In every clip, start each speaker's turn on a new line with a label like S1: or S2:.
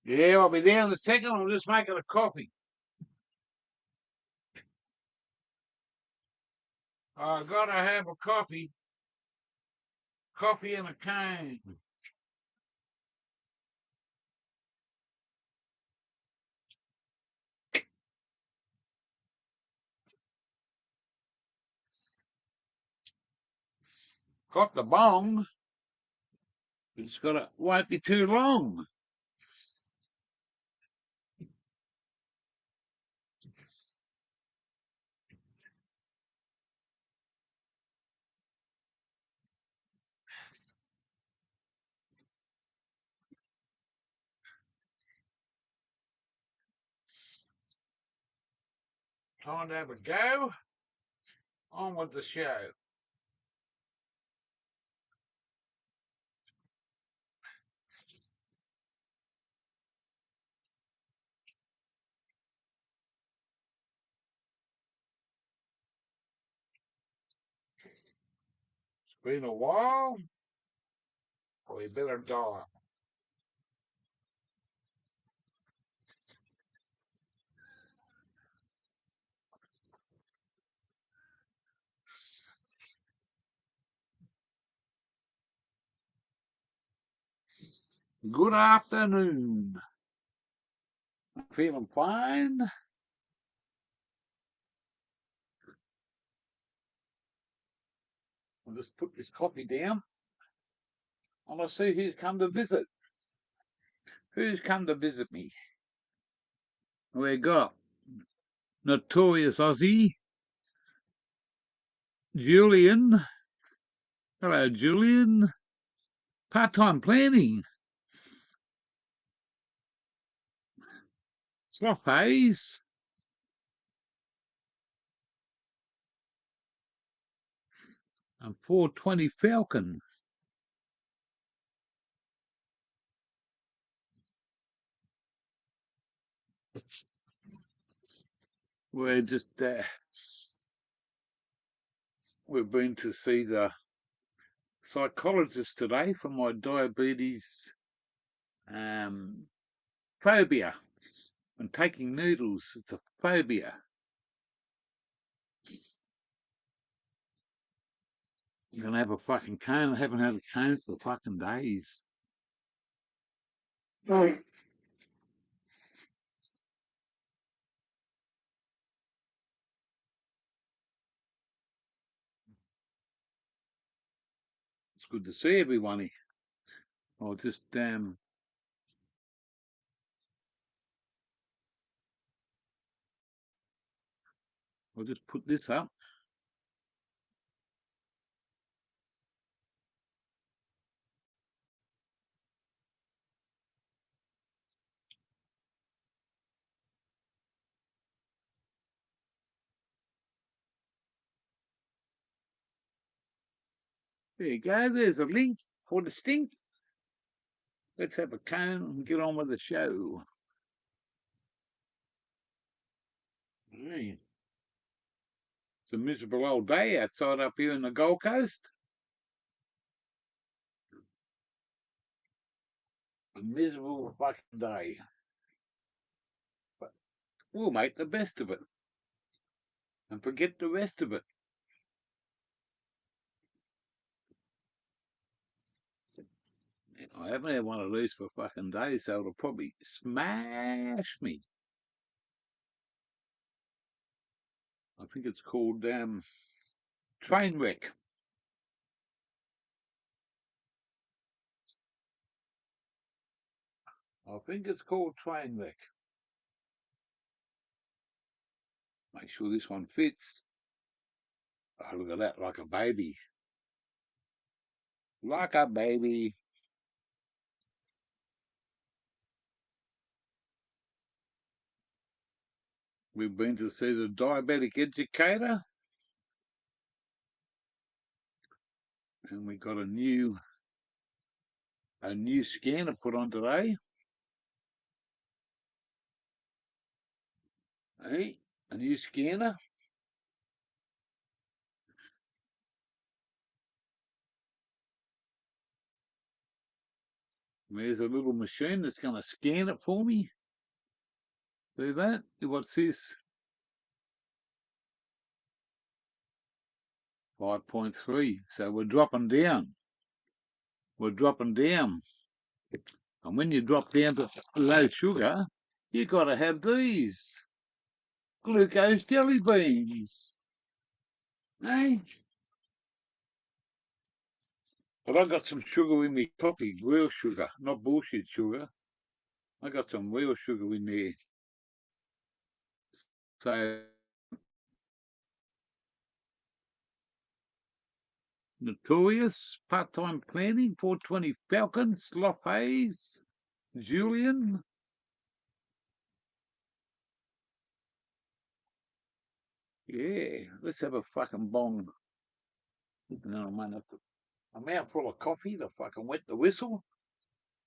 S1: Yeah, I'll be there in a second. I'm just making a coffee. I gotta have a coffee. Coffee and a cane. Got the bong. It's gotta won't be too long. Time to have a go. On with the show. It's been a while. We better die. Good afternoon. I'm feeling fine. I'll just put this coffee down and I'll see who's come to visit. Who's come to visit me? We got Notorious Aussie, Julian. Hello, Julian. Part-time planning. Sloth Hayes. And 420 Falcon. We're just we've been to see the psychologist today for my diabetes phobia. And taking needles, it's a phobia. I'm gonna have a fucking cane. I haven't had a cane for fucking days. Right. It's good to see everyone. I'll just I'll just put this up. There you go. There's a link for the stink. Let's have a cone and get on with the show. Hey. It's a miserable old day outside up here in the Gold Coast. A miserable fucking day. But we'll make the best of it and forget the rest of it. I haven't had one of these for fucking days, so it'll probably smash me. I think it's called Trainwreck. I think it's called Trainwreck. Make sure this one fits. Oh, look at that, like a baby. Like a baby. We've been to see the diabetic educator. And we got a new scanner put on today. Hey, a new scanner. There's a little machine that's going to scan it for me. See that? What's this? 5.3. So we're dropping down. We're dropping down. And when you drop down to low sugar, you got to have these glucose jelly beans. Hey? But I got some sugar in me coffee, real sugar, not bullshit sugar. I got some real sugar in there. So Notorious, Part-Time Planning, 420 Falcons, Sloth Hayes, Julian. Yeah, let's have a fucking bong. No, I'm out full of coffee to fucking wet the whistle.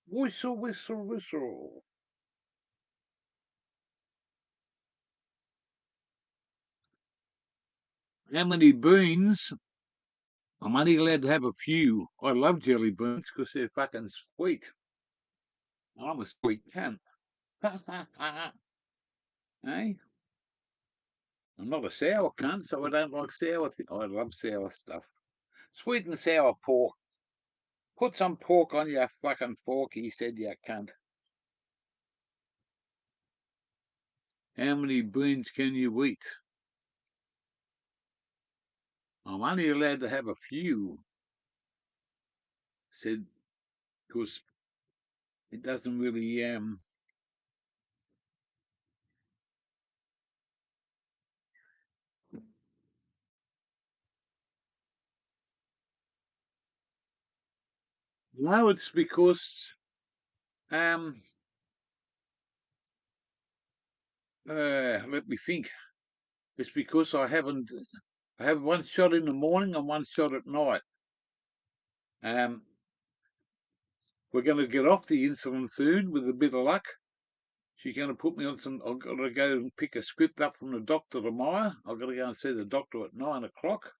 S1: Whistle, whistle, whistle. How many beans? I'm only allowed to have a few. I love jelly beans because they're fucking sweet. I'm a sweet cunt. Hey? I'm not a sour cunt, so I don't like sour things. I love sour stuff. Sweet and sour pork. Put some pork on your fucking fork, he said, you cunt. How many beans can you eat? I'm only allowed to have a few. Said, because it doesn't really, no, it's because, let me think. It's because I have one shot in the morning and one shot at night. We're going to get off the insulin soon with a bit of luck. She's going to put me on some. I've got to go and pick a script up from the doctor tomorrow. I've got to go and see the doctor at 9 o'clock.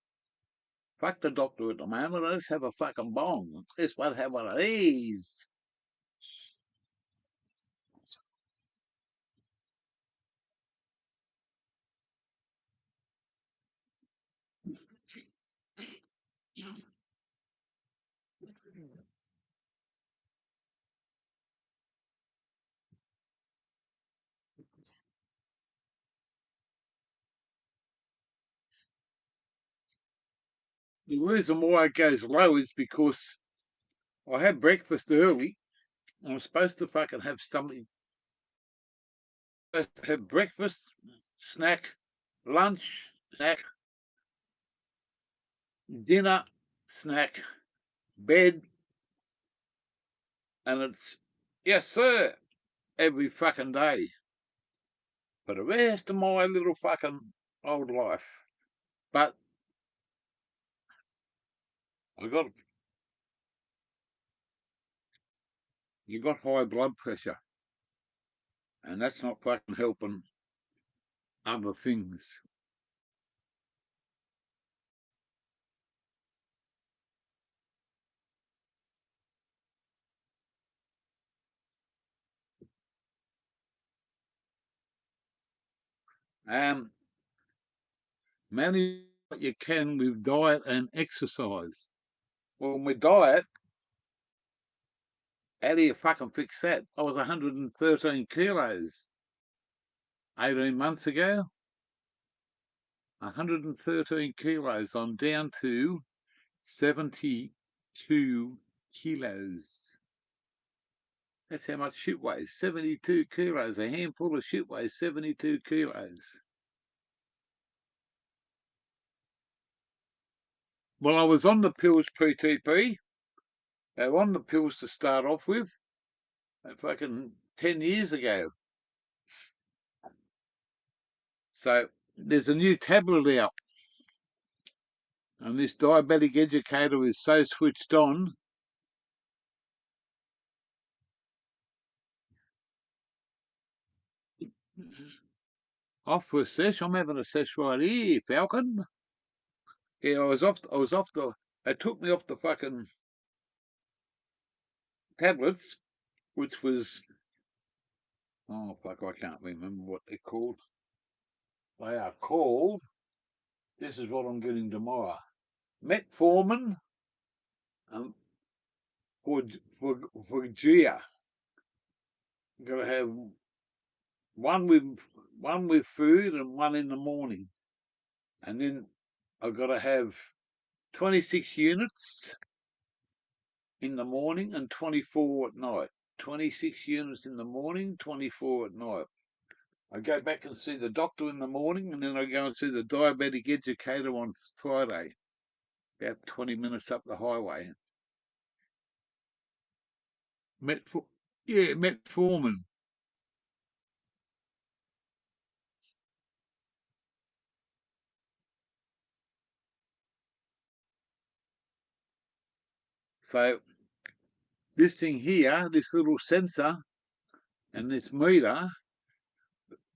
S1: Fuck the doctor at the moment. I just have a fucking bong. Just want to have one of these. The reason why it goes low is because I had breakfast early. I'm supposed to fucking have something. Supposed to have breakfast, snack, lunch, snack, dinner, snack, bed, and it's yes, sir, every fucking day for the rest of my little fucking old life. But I got you got high blood pressure, and that's not fucking helping other things. Manage what you can with diet and exercise. Well, with diet, how do you fucking fix that? I was 113 kilos 18 months ago. 113 kilos. I'm down to 72 kilos. That's how much shit weighs. 72 kilos. A handful of shit weighs 72 kilos. Well, I was on the pills PTP. They were on the pills to start off with. Fucking 10 years ago. So there's a new tablet out. And this diabetic educator is so switched on. Off for a sesh. I'm having a sesh right here, Falcon. Yeah, I was off the. They took me off the fucking tablets which was, oh fuck, I can't remember what they're called. They are called, this is what I'm getting tomorrow, metformin um, for for Gia. I'm gonna have one with food and one in the morning, and then I've got to have 26 units in the morning and 24 at night. 26 units in the morning, 24 at night. I go back and see the doctor in the morning, and then I go and see the diabetic educator on Friday, about 20 minutes up the highway. Metformin. So this thing here, this little sensor and this meter,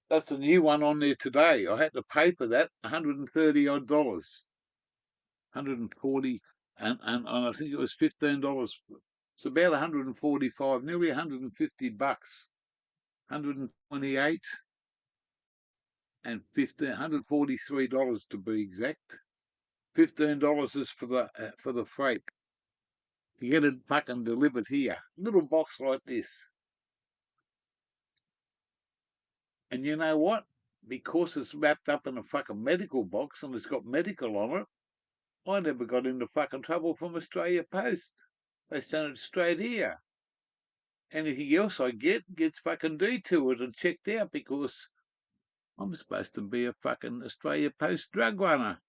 S1: that's a new one on there today. I had to pay for that, $130 odd, 140, and I think it was $15. It's about 145, nearly 150 bucks, 128 and $143 to be exact. $15 is for the freight. You get it fucking delivered here, little box like this. And you know what? Because it's wrapped up in a fucking medical box and it's got medical on it, I never got into fucking trouble from Australia Post. They sent it straight here. Anything else I get gets fucking detoured and checked out because I'm supposed to be a fucking Australia Post drug runner.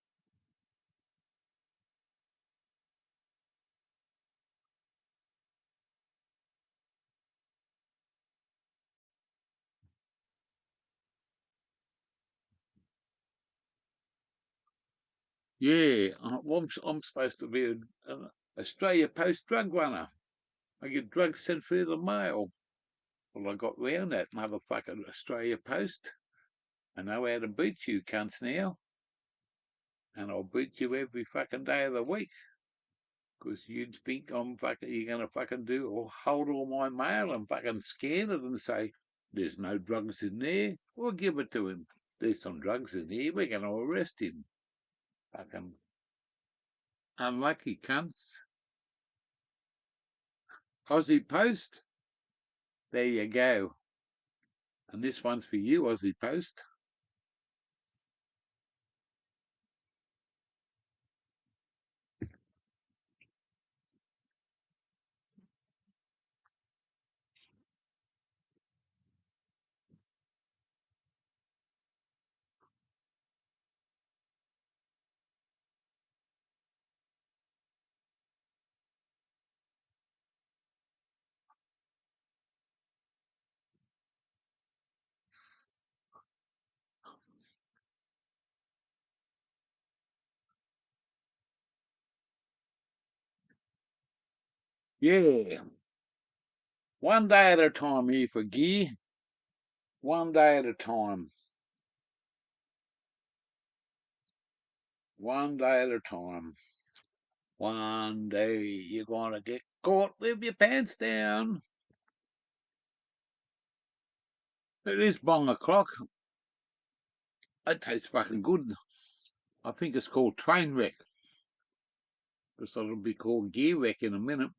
S1: Yeah, I'm supposed to be an Australia Post drug runner. I get drugs sent through the mail. Well, I got round that motherfucking Australia Post. I know how to beat you cunts now. And I'll beat you every fucking day of the week. Because you'd think you're going to fucking do or hold all my mail and fucking scan it and say, there's no drugs in there. We'll give it to him. There's some drugs in here. We're going to arrest him. Fucking unlucky cunts. Aussie Post. There you go. And this one's for you, Aussie Post. Yeah. One day at a time here for gear. One day at a time. One day at a time. One day you're going to get caught with your pants down. It is bong o'clock. It tastes fucking good. I think it's called train wreck. Because it'll be called gear wreck in a minute.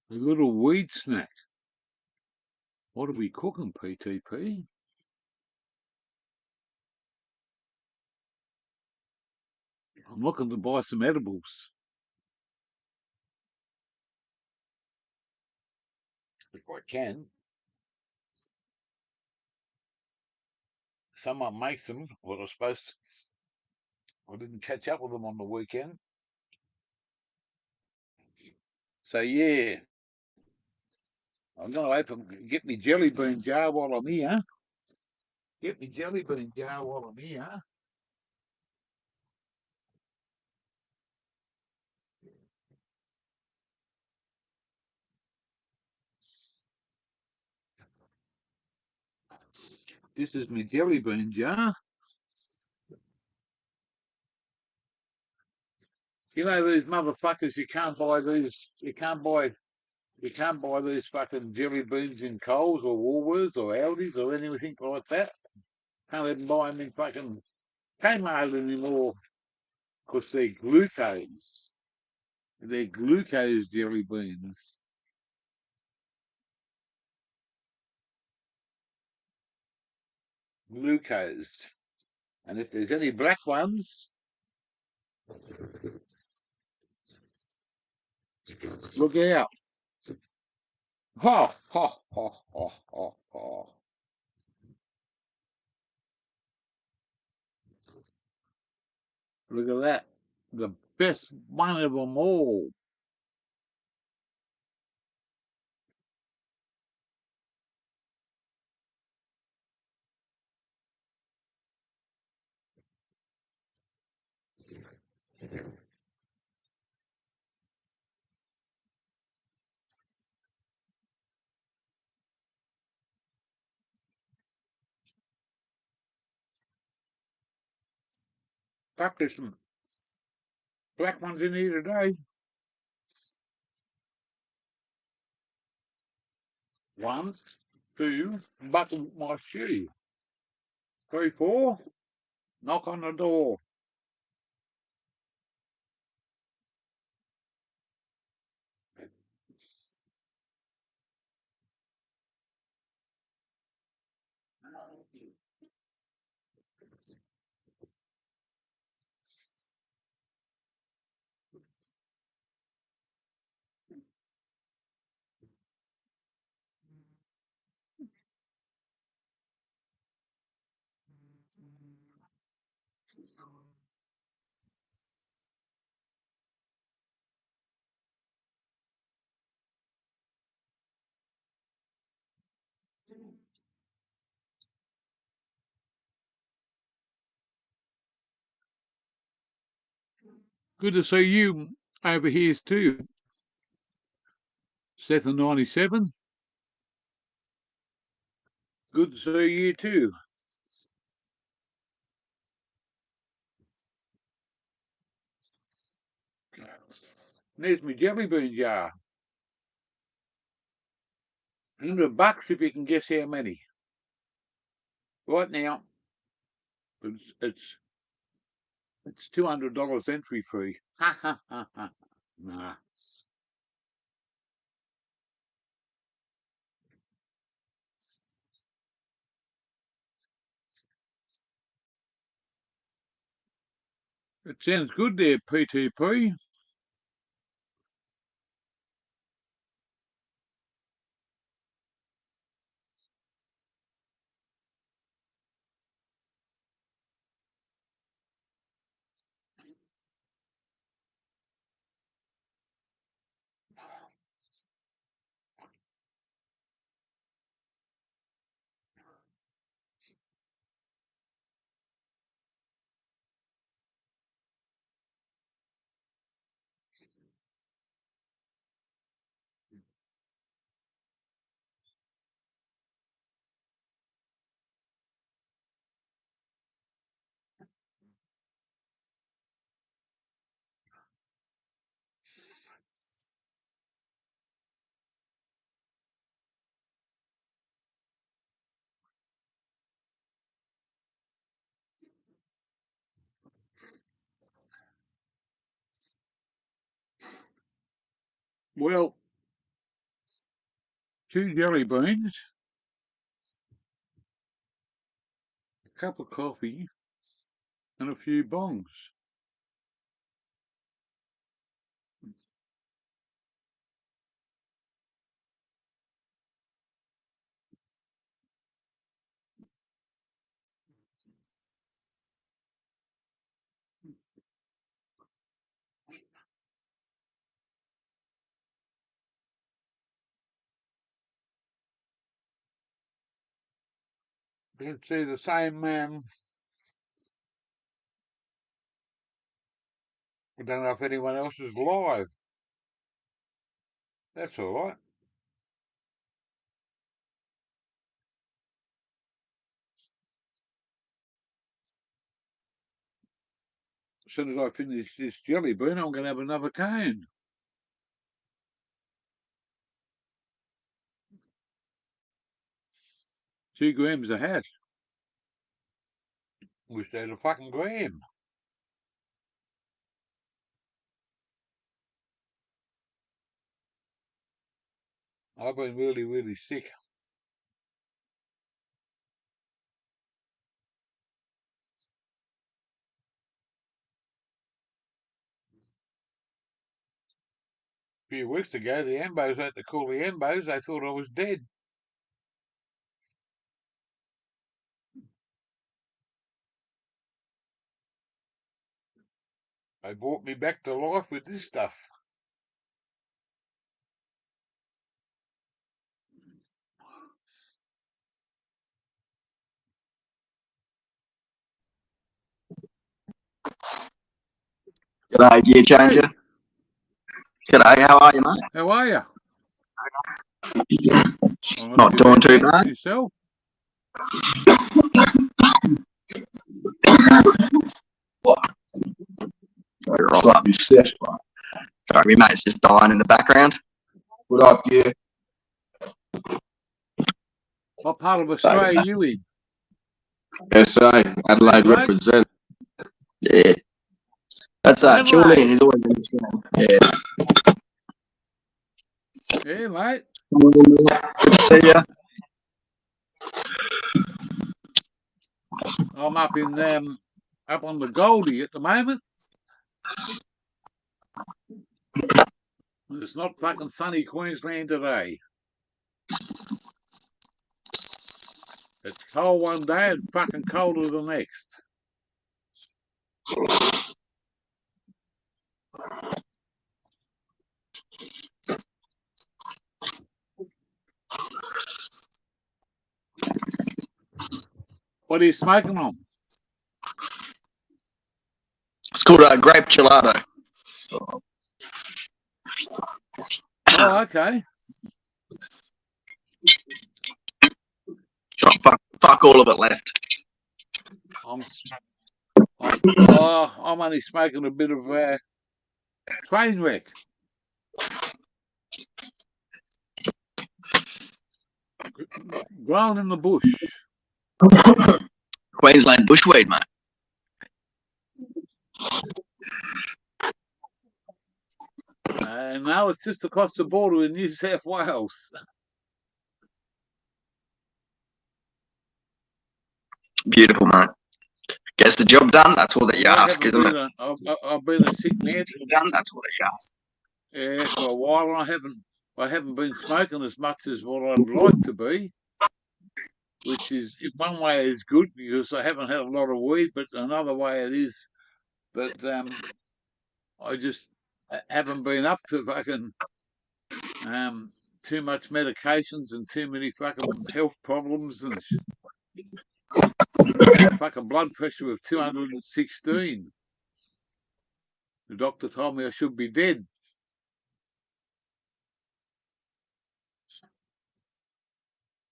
S1: A little weed snack. What are we cooking, PTP? I'm looking to buy some edibles. If I can. Someone makes them. What I was supposed to. I didn't catch up with them on the weekend. So yeah, I'm going to get me jelly bean jar while I'm here. Get me jelly bean jar while I'm here. This is my jelly bean jar. You know these motherfuckers. You can't buy these. You can't buy these fucking jelly beans in Coles or Woolworths or Aldi's or anything like that. Can't even buy them in fucking Kmart anymore because they're glucose. They're glucose jelly beans. Glucose. And if there's any black ones, look out. Ha, ha, ha, ha, ha, ha. Look at that. The best one of them all. Fuck, there's some black ones in here today. 1, 2, buckle my shoe. 3, 4, knock on the door. Good to see you over here too. Seth 97. Good to see you too. There's my jelly bean jar. $100 if you can guess how many. Right now, it's $200 entry fee. Ha ha ha ha. Nah. It sounds good there, PTP. Well, 2 jelly beans, a cup of coffee, and a few bongs. You can see the same man. I don't know if anyone else is live. That's all right. As soon as I finish this jelly bean, I'm going to have another cone. $2 a hat. Wish they had a fucking gram. I've been really, really sick. A few weeks ago, the Ambos had to call the Ambos. They thought I was dead. They brought me back to life with this stuff.
S2: G'day, Gear Changer. G'day, how are you, mate?
S1: How are you?
S2: Not doing too bad.
S1: Yourself?
S2: Sorry, my mate's just dying in the background.
S3: What up, Gear?
S1: What part of Australia are you in?
S3: SA, Adelaide
S1: Right.
S3: represent.
S2: Yeah. That's
S1: Adelaide.
S2: Julian, he's always in this game. Yeah.
S1: Yeah, mate.
S2: Good to see ya.
S1: I'm up in up on the Goldie at the moment. It's not fucking sunny Queensland today. It's cold one day and fucking colder the next. What are you smoking on?
S2: It's called grape gelato.
S1: Oh, okay.
S2: Fuck all of it left.
S1: I'm only smoking a bit of train wreck. Grown in the bush.
S2: Queensland bushweed, mate.
S1: Now it's just across the border in New South Wales.
S2: Beautiful, mate. Gets the job done, that's all that you ask, isn't it?
S1: I've been a sick man.
S2: Done, that's all that you ask.
S1: Yeah, for a while, and I haven't been smoking as much as what I'd like to be, which is in one way is good because I haven't had a lot of weed, but another way it is that I just haven't been up to fucking too much medications and too many fucking health problems and fucking blood pressure of 216. The doctor told me I should be dead.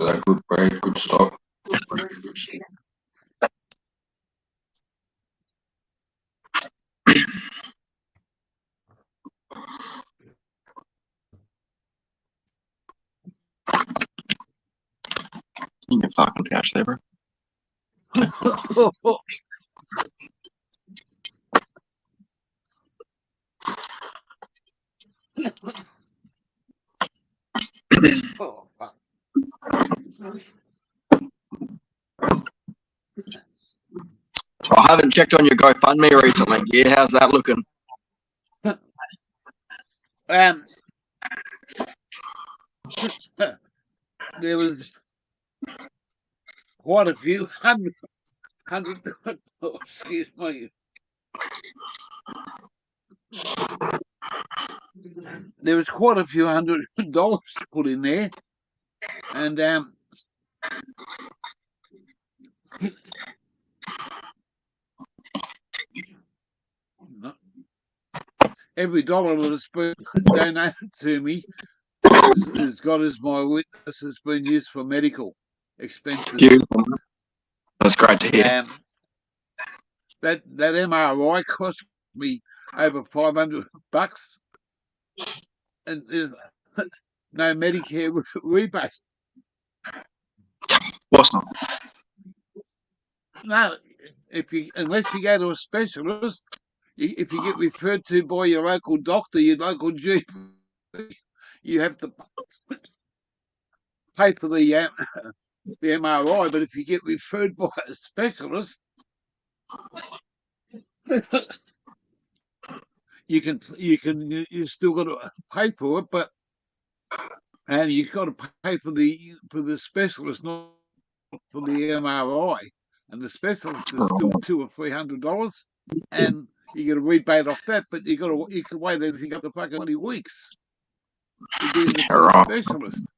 S3: Good break, good stuff.
S2: You can fucking couch there, bro.
S1: Oh, fuck.
S2: I haven't checked on your GoFundMe recently. Yeah, how's that looking?
S1: There was quite a few hundred oh, excuse me. There was quite a few $100 put in there, and every dollar that's been donated to me has got as my witness has been used for medical expenses.
S2: Beautiful. That's great to hear.
S1: that MRI cost me over $500, and there's no Medicare rebate.
S2: What's not?
S1: No, unless you go to a specialist, if you get referred to by your local doctor, your local GP, you have to pay for the MRI. But if you get referred by a specialist, you still got to pay for it, and you've got to pay for the specialist, not for the MRI. And the specialist is still $200 or $300, and you get a rebate off that. But you can wait anything up to fucking 20 weeks to be in the specialist.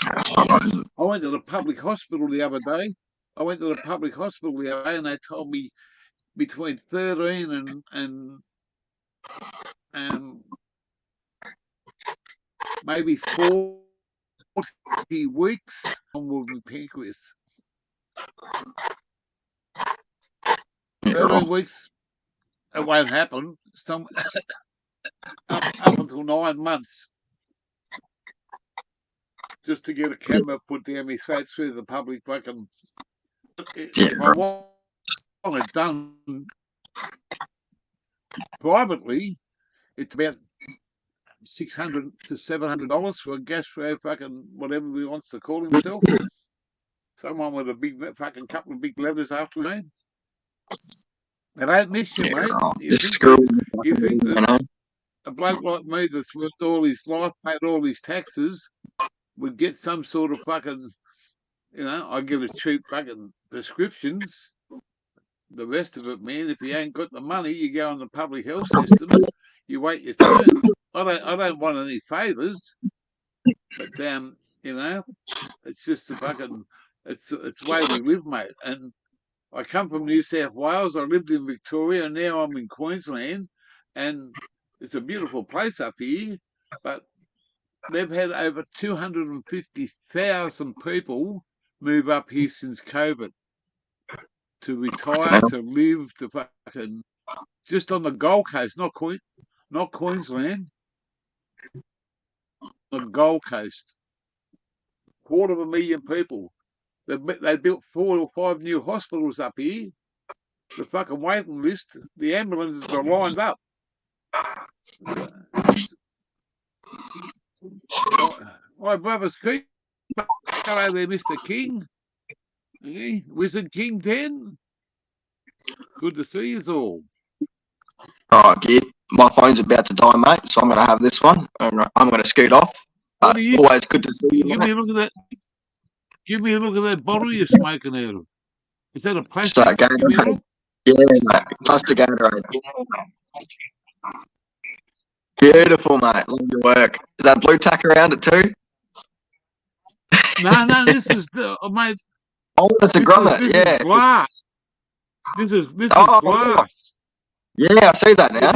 S1: I went to the public hospital the other day. And they told me between 13 and maybe 40 weeks on with my pancreas. 13 weeks, it won't happen. Up until 9 months, just to get a camera put down my throat through the public fucking. If I want it done privately, it's about $600 to $700 for a gastro fucking whatever he wants to call himself. Someone with a big fucking couple of big letters after me. They don't miss you, mate. You think that a bloke like me that's worked all his life, paid all his taxes, would get some sort of fucking, I give it cheap fucking prescriptions. The rest of it, man, if you ain't got the money, you go on the public health system, you wait your turn. I don't want any favours, but it's just a fucking, it's the way we live, mate. And I come from New South Wales. I lived in Victoria, and now I'm in Queensland, and it's a beautiful place up here, but they've had over 250,000 people move up here since COVID to retire, to live, to fucking, just on the Gold Coast, not Queensland, the Gold Coast. 250,000 people. They built 4 or 5 new hospitals up here. The fucking waiting list, the ambulances are lined up. My brother's King. Hello there, Mr. King. Okay. Wizard King 10. Good to see you all.
S2: All right, kid. My phone's about to die, mate, so I'm going to have this one, and I'm going to scoot off. Always good to see you,
S1: Give me a look at that. Give me a look at that bottle you're smoking out of. Is that a plastic?
S2: Gatorade. Yeah, mate. Plastic Gatorade. Beautiful, mate. Love your work. Is that blue tack around it too?
S1: No, this is mate.
S2: Oh, it's a grommet.
S1: Yeah, glass. This is glass.
S2: Yeah, I see that now.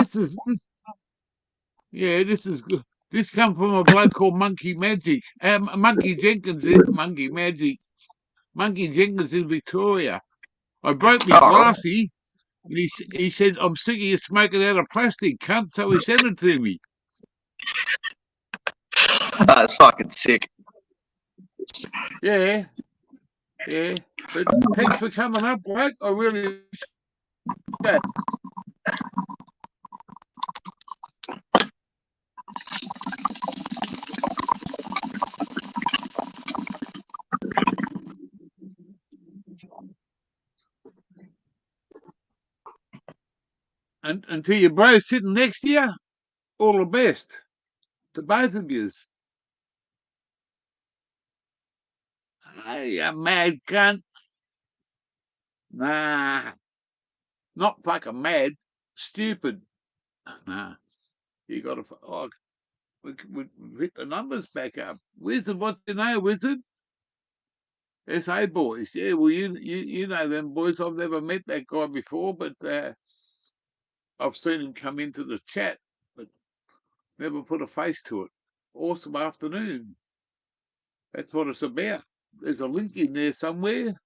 S1: This come from a bloke called Monkey Magic. Monkey Jenkins Monkey Magic. Monkey Jenkins in Victoria. I broke my glassy, and he said, "I'm sick of you smoking out of plastic, cunt," so he sent it to me.
S2: That's fucking sick.
S1: Yeah. But thanks for coming up, bloke. I really appreciate it. And to your bro sitting next to you, all the best to both of yous. Hey, you mad cunt. Nah, not fucking mad, stupid. Nah, you got to. We hit the numbers back up. Wizard, what do you know, Wizard? SA boys. Yeah, well, you know them boys. I've never met that guy before, but I've seen him come into the chat, but never put a face to it. Awesome afternoon. That's what it's about. There's a link in there somewhere.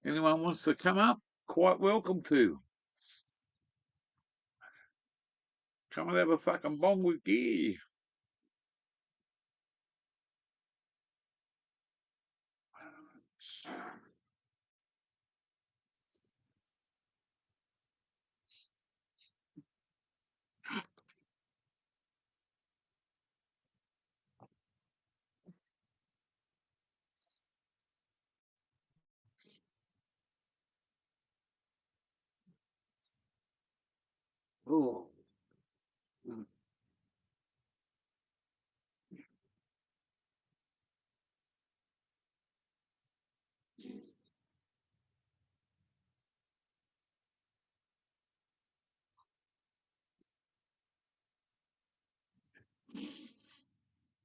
S1: Anyone wants to come up? quite welcome to. Come and have a fucking bong with gear. Oh.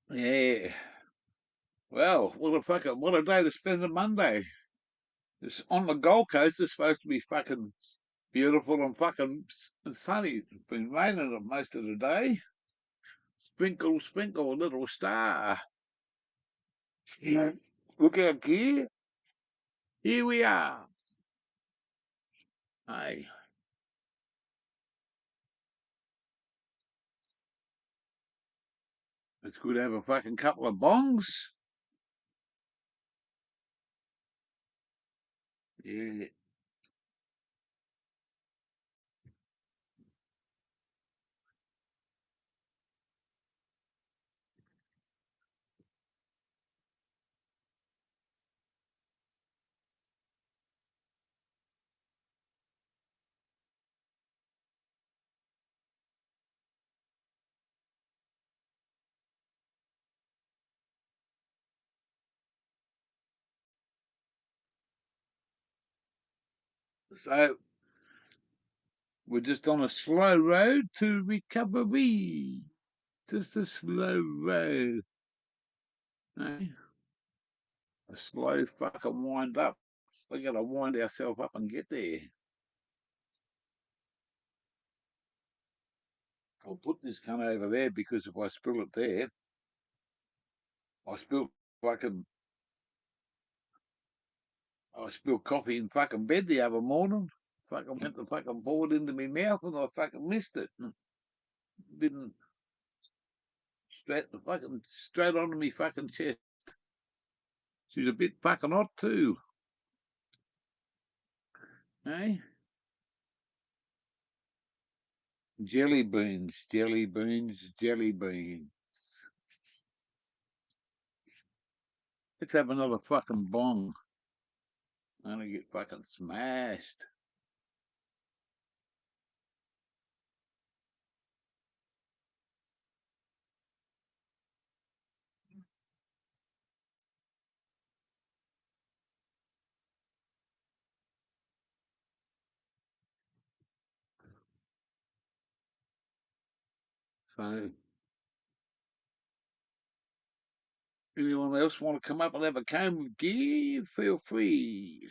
S1: Yeah. Well, what a day to spend a Monday. It's on the Gold Coast. It's supposed to be fucking beautiful and fucking sunny. It's been raining most of the day. Sprinkle, sprinkle, a little star. Yeah. Look out here. Here we are. Hey. It's good to have a fucking couple of bongs. Yeah. So we're just on a slow road to recovery. Just a slow road. Eh? A slow fucking wind up. We gotta wind ourselves up and get there. I'll put this cunt over there because if I spill it there, fucking I spilled coffee in fucking bed the other morning. Fucking went to fucking pour it into my mouth and I fucking missed it. Didn't straight onto me fucking chest. She's a bit fucking hot too. Eh? Jelly beans, jelly beans, jelly beans. Let's have another fucking bong. I'm gonna get fucking smashed. So, anyone else want to come up and have a comb with gear? Feel free.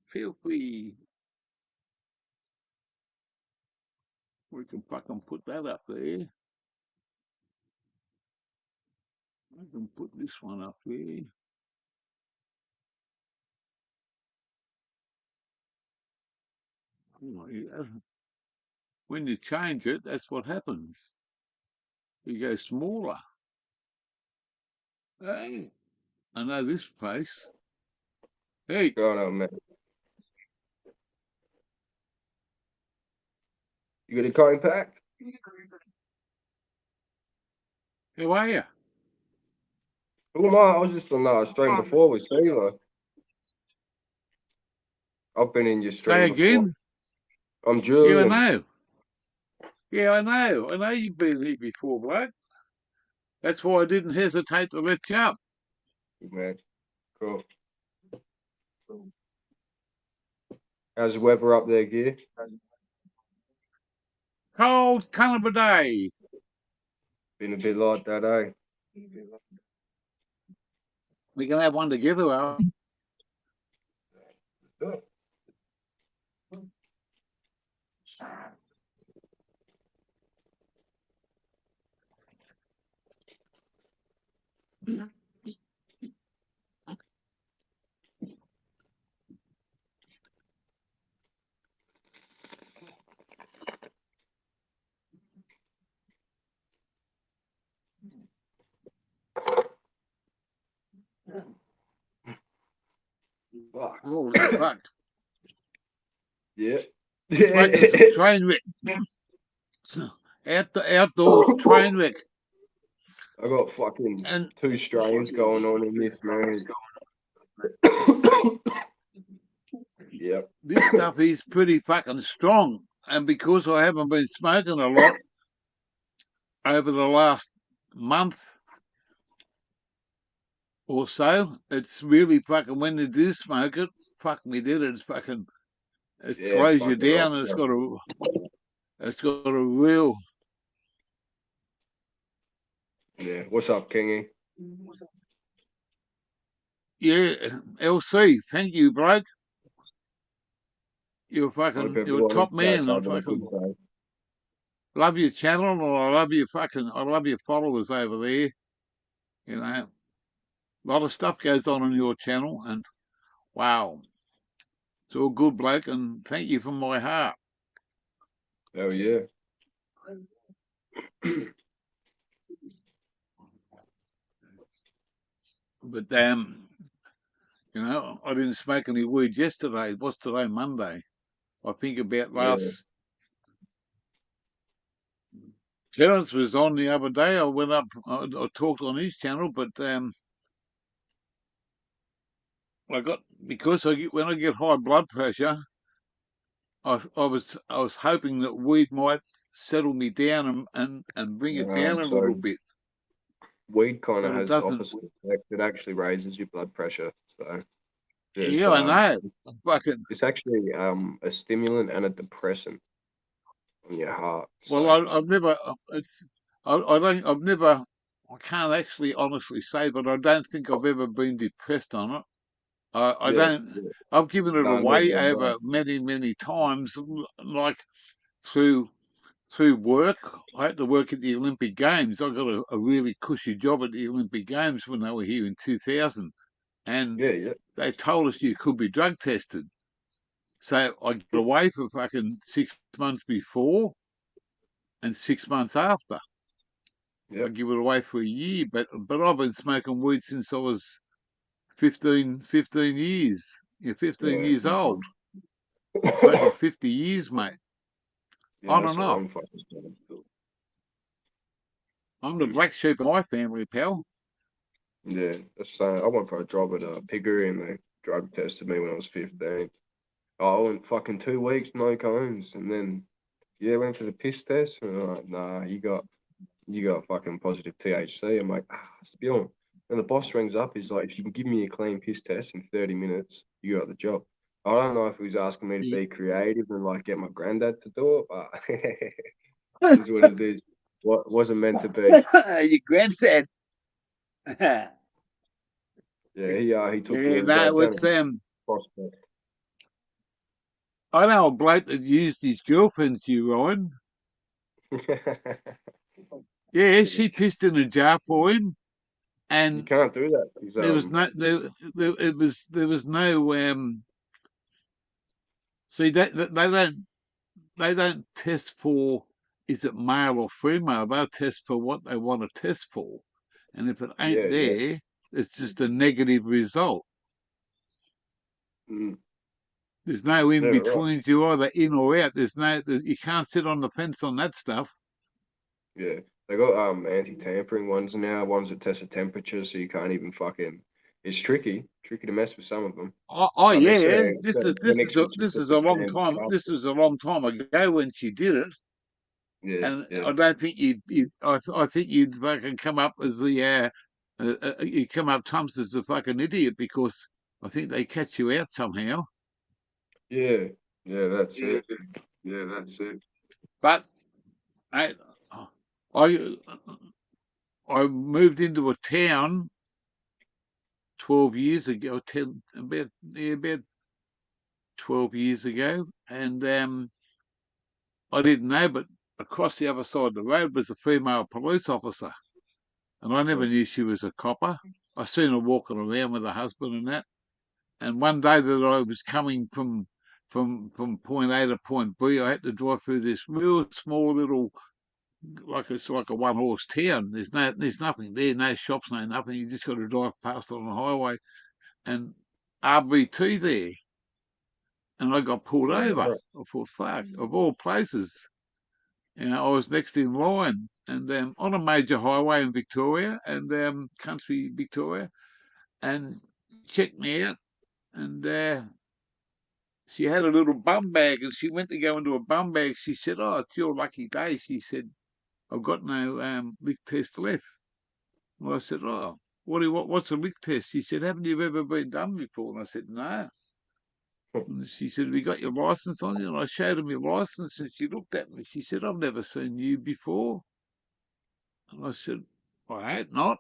S1: Feel free. We can fucking put that up there. I can put this one up there. Oh, yeah. When you change it, that's what happens. You go smaller. Hey, I know this place. Hey,
S3: Going on, man. You got a cutting pack?
S1: how are you?
S3: Who am I? I was just on that stream before with Steve. I've been in your
S1: Say
S3: stream before.
S1: again?
S3: I'm
S1: Yeah, I
S3: Julian.
S1: know. Yeah, I know. I know you've been here before, bloke. That's why I didn't hesitate to let you up.
S3: Good man. Cool. How's the weather up there, Gear?
S1: Cold cunt of a day.
S3: Been a bit like that, eh?
S1: We can have one together, are we?
S3: Fuck.
S1: Holy fuck.
S3: Yeah.
S1: Smoking some train wreck. Outdoors train wreck.
S3: I got fucking
S1: And
S3: 2 strains going on in this, man. Yep.
S1: this stuff is pretty fucking strong. And because I haven't been smoking a lot over the last month or so, it's really fucking, when you do smoke it, fuck me did it, it's fucking, it
S3: Yeah,
S1: slows you
S3: fucking
S1: down,
S3: right,
S1: and
S3: yeah.
S1: it's got a real.
S3: Yeah. What's up, Kingy?
S1: Yeah, LC, thank you, bloke. You're
S3: Hope
S1: you're a
S3: everyone
S1: top
S3: is back
S1: man. I
S3: having a
S1: fucking
S3: good day.
S1: love your channel, and I love your followers over there. You know, a lot of stuff goes on your channel, and wow, it's all good, bloke, and thank you from my heart.
S3: Hell yeah.
S1: But you know, I didn't smoke any weed yesterday. What's today? Monday. I think about
S3: Yeah.
S1: last. Terence was on the other day. I went up. I talked on his channel, but I got, because when I get high blood pressure, I was hoping that weed might settle me down and bring it down a
S3: So
S1: little bit,
S3: weed kind of
S1: but it
S3: has the
S1: doesn't.
S3: opposite effect. It actually raises your blood pressure. So there's
S1: Yeah, I know. Fucking.
S3: it's actually a stimulant and a depressant on your heart.
S1: Well,
S3: So
S1: I've never. It's. I don't. I've never. I can't actually honestly say, but I don't think I've ever been depressed on it. I
S3: yeah,
S1: don't.
S3: yeah.
S1: I've given it
S3: No,
S1: away
S3: neither have I.
S1: over many times, like through work. I had to work at the Olympic Games. I got a really cushy job at the Olympic Games when they were here in 2000, and
S3: Yeah, yeah.
S1: they told us you could be drug tested. So I got away for fucking 6 months before and 6 months after. I
S3: Yep.
S1: give it away for a year, but I've been smoking weed since I was 15 years. Yeah, 15
S3: Yeah.
S1: years old. Smoking 50 years, mate.
S3: Yeah,
S1: On
S3: that's
S1: and
S3: a
S1: off.
S3: long fucking time.
S1: I'm the black sheep of my family, pal.
S3: Yeah, that's I went for a job at Piggery and they drug tested me when I was 15. I went fucking 2 weeks, no cones, and then yeah, went for the piss test and they're like, nah, you got fucking positive THC. I'm like, spewing. And the boss rings up, he's like, if you can give me a clean piss test in 30 minutes, you got the job. I don't know if he was asking me to be creative and like get my granddad to do it, but it's what it is. What wasn't meant to be.
S1: Your granddad.
S3: Yeah, he took me
S1: Yeah,
S3: and was like,
S1: no,
S3: don't
S1: it's
S3: prospect.
S1: I know a bloke that used his girlfriend's urine. Yeah, she pissed in a jar for him,
S3: You
S1: and
S3: can't do that because
S1: there was no there was no see they don't test for, is it male or female. They'll test for what they want to test for, and if it ain't
S3: yeah.
S1: there, it's just a negative result.
S3: Mm,
S1: There's no in
S3: yeah, right.
S1: betweens. You're either in or out. You can't sit on the fence on that stuff.
S3: Yeah. They got anti-tampering ones now, ones that test the temperature, so you can't even fucking. It's tricky to mess with some of them.
S1: Oh
S3: But they
S1: yeah,
S3: say clinics which you put
S1: this is
S3: the
S1: a long
S3: sand
S1: time.
S3: up.
S1: This was a long time ago when she did it,
S3: Yeah,
S1: and
S3: yeah,
S1: I don't think I think you'd fucking come up as the you come up trumps as a fucking idiot, because I think they catch you out somehow.
S3: yeah, yeah. That's it. Yeah, that's it.
S1: But I I I moved into a town 12 years ago, about 12 years ago, and I didn't know, but across the other side of the road was a female police officer, and I never knew she was a copper. I seen her walking around with her husband and that. And one day that I was coming from point A to point B, I had to drive through this real small little it's like a one horse town. There's nothing there, no shops, no nothing. You just got to drive past on the highway, and RBT there, and I got pulled
S3: Yeah,
S1: over.
S3: right.
S1: I thought, fuck, of all places. I was next in line, and on a major highway in Victoria and country Victoria, and checked me out, and she had a little bum bag, and she went to go into a bum bag. She said, "Oh, it's your lucky day." She said, "I've got no lick test left." Well, I said, "Oh, what's a lick test?" She said, "Haven't you ever been done before?" And I said, "No." And she said, "Have you got your license on you?" And I showed her my license, and she looked at me. She said, "I've never seen you before." And I said, "I hope not."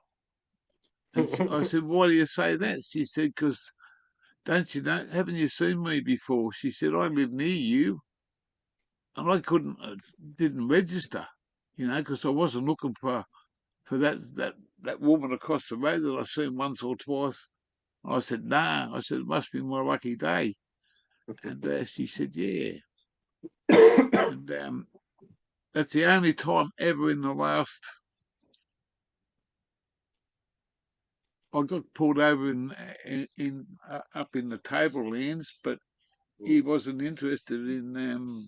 S1: And I said, "Why do you say that?" She said, "Because don't you know, haven't you seen me before?" She said, "I live near you." And I didn't register, because I wasn't looking for that woman across the road that I seen once or twice. I said, "No." I said, "It must be my lucky day." And she said, "Yeah." And that's the only time ever in the last. I got pulled over in up in the Tablelands, but he wasn't interested in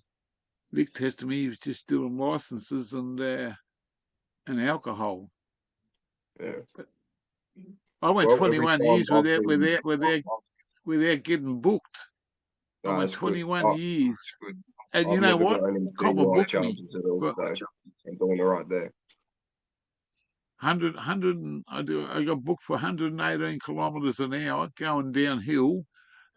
S1: lick testing me. He was just doing licenses and alcohol.
S3: Yeah.
S1: But I went
S3: Well, every
S1: 21
S3: time
S1: years
S3: I've been,
S1: without getting booked. I
S3: no,
S1: went
S3: it's good.
S1: 21 years. And you
S3: I've
S1: know
S3: never
S1: what?
S3: got any
S1: Copper
S3: DUI
S1: booked me
S3: charges at all,
S1: for
S3: so I'm doing all right there.
S1: 100, I got booked for 118 kilometres an hour going downhill.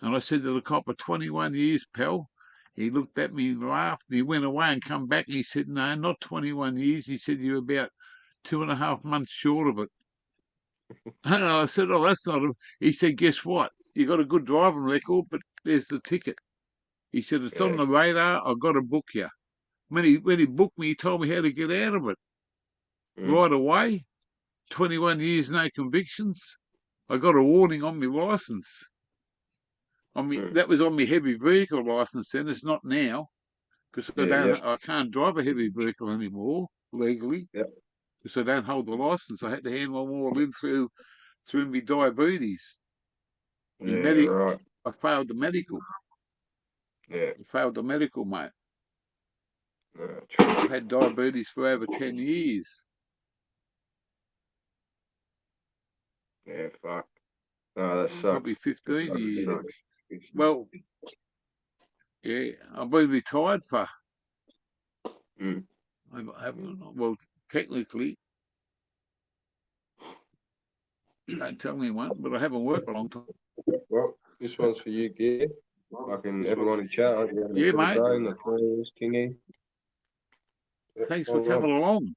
S1: And I said to the copper, 21 years, pal. He looked at me and laughed. And he went away and come back. And he said, "No, not 21 years." He said, "You're about 2.5 months short of it." And I said, "Oh, that's not a..." He said, "Guess what? You got a good driving record, but there's the ticket." He said, "It's on
S3: Yeah.
S1: the radar. I've got to book you." When he booked me, he told me how to get out of it right away. 21 years, no convictions. I got a warning on my licence. That was on my heavy vehicle licence then. It's not now, because
S3: Yeah.
S1: I can't drive a heavy vehicle anymore legally,
S3: Yeah.
S1: because I don't hold the licence. I had to hand my all in through my diabetes.
S3: Yeah. Right.
S1: I failed the medical.
S3: Yeah.
S1: I failed the medical, mate.
S3: True.
S1: I've had diabetes for over 10 years.
S3: Yeah. Fuck. No, that sucks.
S1: Probably
S3: That
S1: 15
S3: sucks.
S1: years. Well, yeah, I've been retired for. I haven't, well, technically, don't tell anyone, but I haven't worked a long time.
S3: Well, this one's for you, Gear. Fucking everyone in chat. Hope you're having a good
S1: mate.
S3: day. Notorious, Kingy.
S1: Thanks for coming along.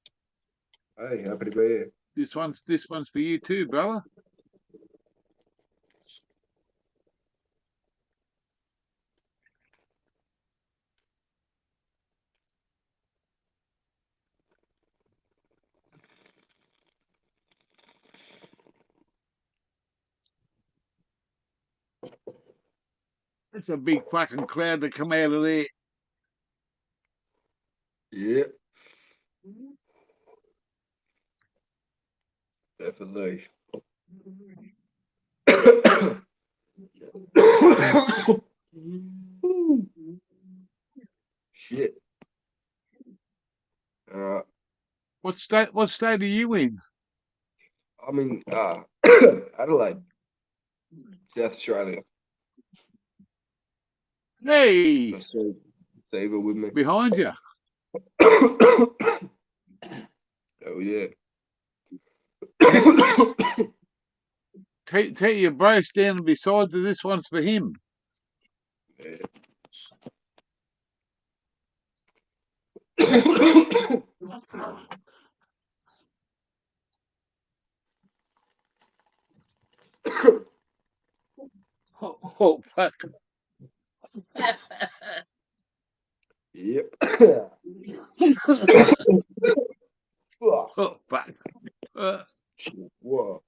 S3: Hey, happy to be here.
S1: This one's for you too, brother. It's a big fucking cloud to come out of there.
S3: Yeah. Definitely. Shit.
S1: What state are you in?
S3: I'm in Adelaide, South Australia.
S1: Hey,
S3: Eva with me.
S1: behind you.
S3: Oh yeah.
S1: Take your brakes down and beside you. This one's for him.
S3: Yeah.
S1: Oh fuck.
S3: Yep.
S1: Oh fuck.
S3: Whoa.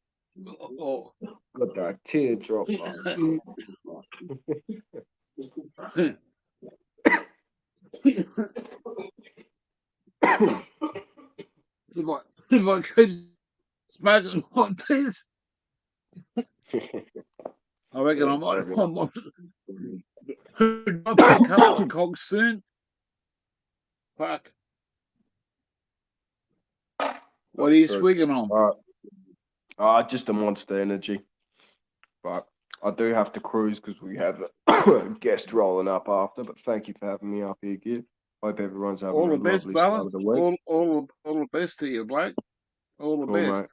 S1: Oh.
S3: Got that teardrop.
S1: if I keep smoking like this, I reckon I might drop a couple of cogs soon. Fuck. What are you swigging on?
S3: Just a Monster Energy. But I do have to cruise because we have a guest rolling up after. But thank you for having me up here, Gib. Hope everyone's having
S1: All
S3: a
S1: the best,
S3: lovely
S1: brother.
S3: start of the week.
S1: All the best to you, bloke. All the
S3: Cool, mate.
S1: best.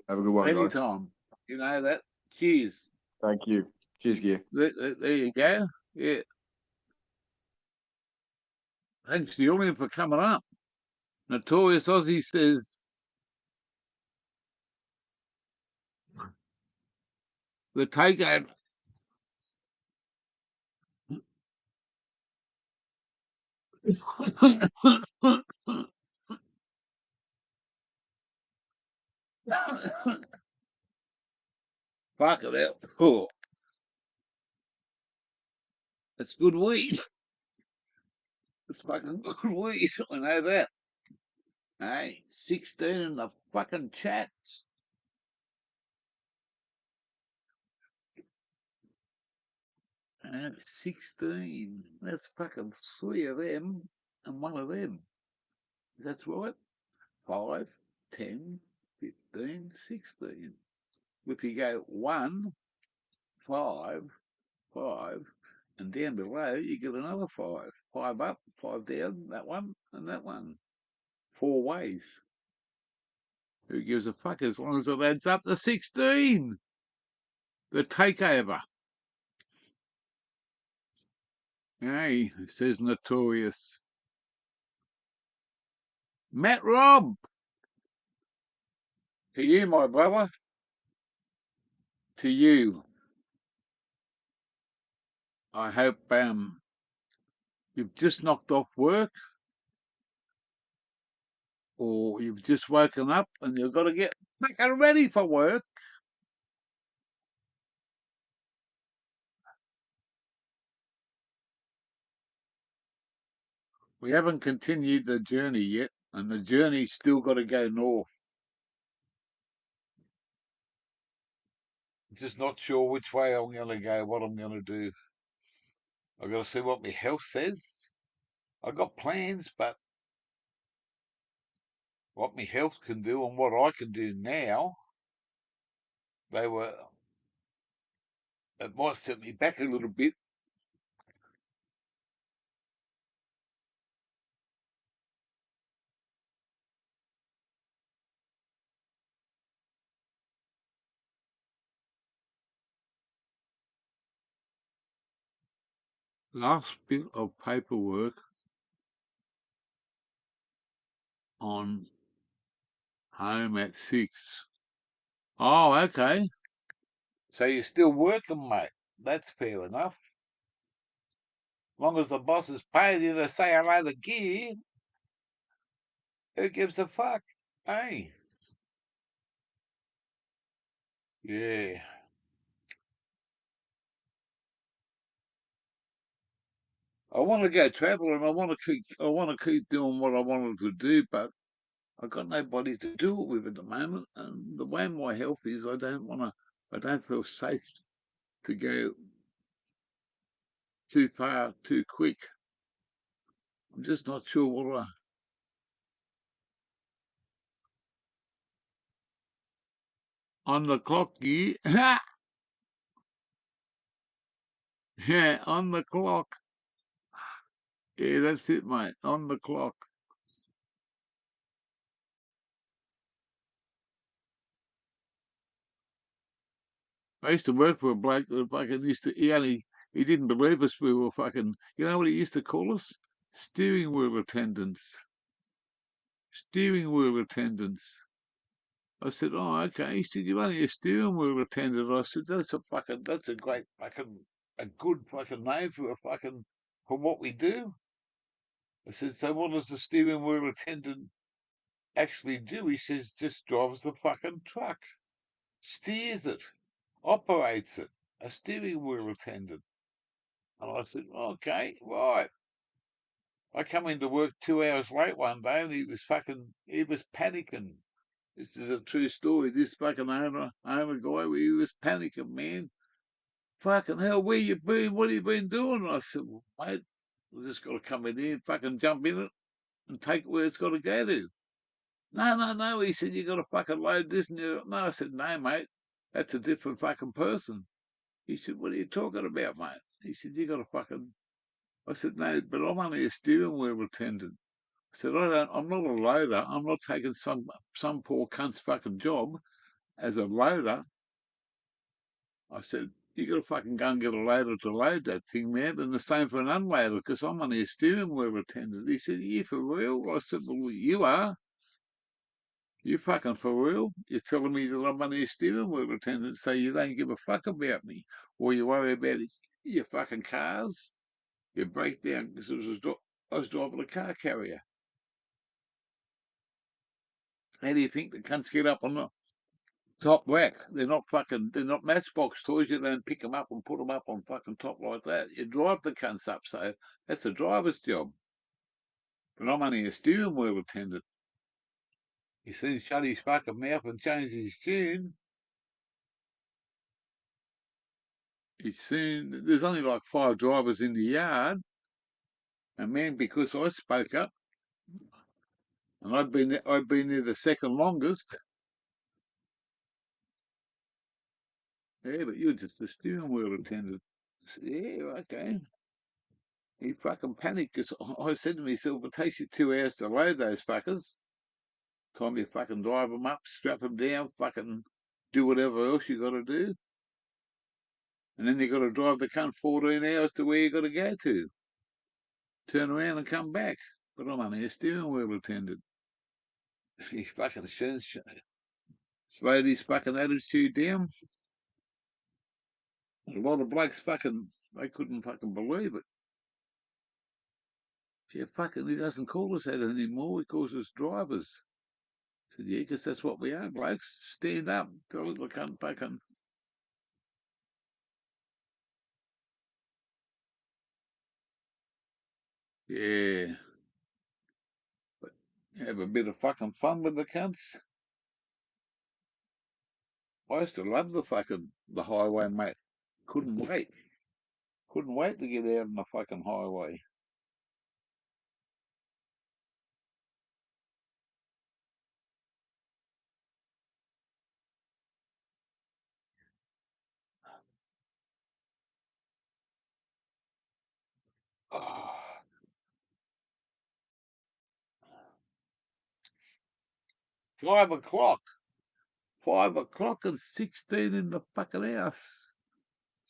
S3: Have a good one, guys.
S1: Anytime. You know that. Cheers.
S3: Thank you. Cheers, Gib.
S1: There you go. Yeah. Thanks, Julian, for coming up. Notorious Aussie says the takeover. Fuck it out. Oh, it's good weed. It's fucking good weed. I know that. Hey, 16 in the fucking chats. 16. That's fucking 3 of them and 1 of them. That's right. 5, 10, 15, 16. If you go 1, 5, 5, and down below you get another 5. 5 up, 5 down, that one and that one. 4 ways. Who gives a fuck as long as it adds up to 16? The takeover. Hey, says Notorious. Matt Robb. To you, my brother. To you. I hope you've just knocked off work, or you've just woken up and you've got to get fucking ready for work. We haven't continued the journey yet, and the journey's still got to go north. Just not sure which way I'm going to go, what I'm going to do. I've got to see what my health says. I've got plans, but what my health can do and what I can do now, it might set me back a little bit. Last bit of paperwork on home at 6. Oh, okay. So you're still working, mate. That's fair enough. As long as the boss is paying you to say hello to gear, who gives a fuck? Hey. Yeah. I want to go travel and I want to keep doing what I wanted to do, but I've got nobody to do it with at the moment. And the way my health is, I don't feel safe to go too far too quick. I'm just not sure what on the clock, yeah. Yeah, on the clock. Yeah, that's it, mate. On the clock. I used to work for a bloke that fucking he didn't believe us. We were fucking, you know what he used to call us? Steering wheel attendants. Steering wheel attendants. I said, oh, okay. He said, you're only a steering wheel attendant. I said, that's a great a good fucking name for for what we do. I said, so what does the steering wheel attendant actually do? He says, just drives the fucking truck, steers it, operates it, a steering wheel attendant. And I said, okay, right. I come into work 2 hours late one day and he was panicking. This is a true story. This fucking owner guy, he was panicking, man. Fucking hell, where you been? What have you been doing? I said, well, mate, we just got to come in here, fucking jump in it, and take it where it's got to go to. No, no, no. He said, you got to fucking load this. And no, I said, no, mate, that's a different fucking person. He said, what are you talking about, mate? He said, you got to fucking. I said, no, but I'm only a steering wheel attendant. I said, I'm not a loader. I'm not taking some poor cunt's fucking job as a loader. I said, you got to fucking go and get a loader to load that thing, man. And the same for an unloader, because I'm only a steering wheel attendant. He said, are you for real? I said, well, you are. You fucking for real? You're telling me that I'm only a steering wheel attendant, so you don't give a fuck about me, or you worry about your fucking cars, your breakdown, because I was driving a car carrier. How do you think the cunts get up on the top rack? They're not Matchbox toys. You don't pick them up and put them up on fucking top like that. You drive the cunts up, so that's a driver's job. But I'm only a steering wheel attendant. He soon shut his fucking mouth and changed his tune. There's only like 5 drivers in the yard. And man, because I spoke up, and I'd been there the second longest. Yeah, but you're just a steering wheel attendant. Yeah, okay. He fucking panicked because I said to myself, it takes you 2 hours to load those fuckers. Time you fucking drive them up, strap them down, fucking do whatever else you got to do. And then you got to drive the cunt 14 hours to where you got to go to. Turn around and come back. But I'm only a steering wheel attendant. He fucking slowed his fucking attitude down. A lot of blokes they couldn't fucking believe it. Yeah, fucking, he doesn't call us that anymore. He calls us drivers. I said, yeah, because that's what we are, blokes. Stand up, tell little cunt fucking. Yeah, but have a bit of fucking fun with the cunts. I used to love the highway, mate. Couldn't wait. Couldn't wait to get out on the fucking highway. Oh, 5 o'clock. 5 o'clock and 16 in the fucking house.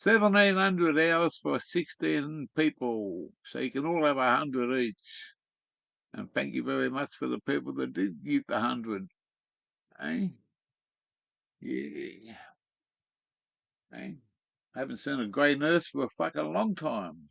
S1: 1,700 hours for 16 people. So you can all have 100 each. And thank you very much for the people that did give the 100. Eh? Yeah. Eh? Haven't seen a grey nurse for a fucking long time.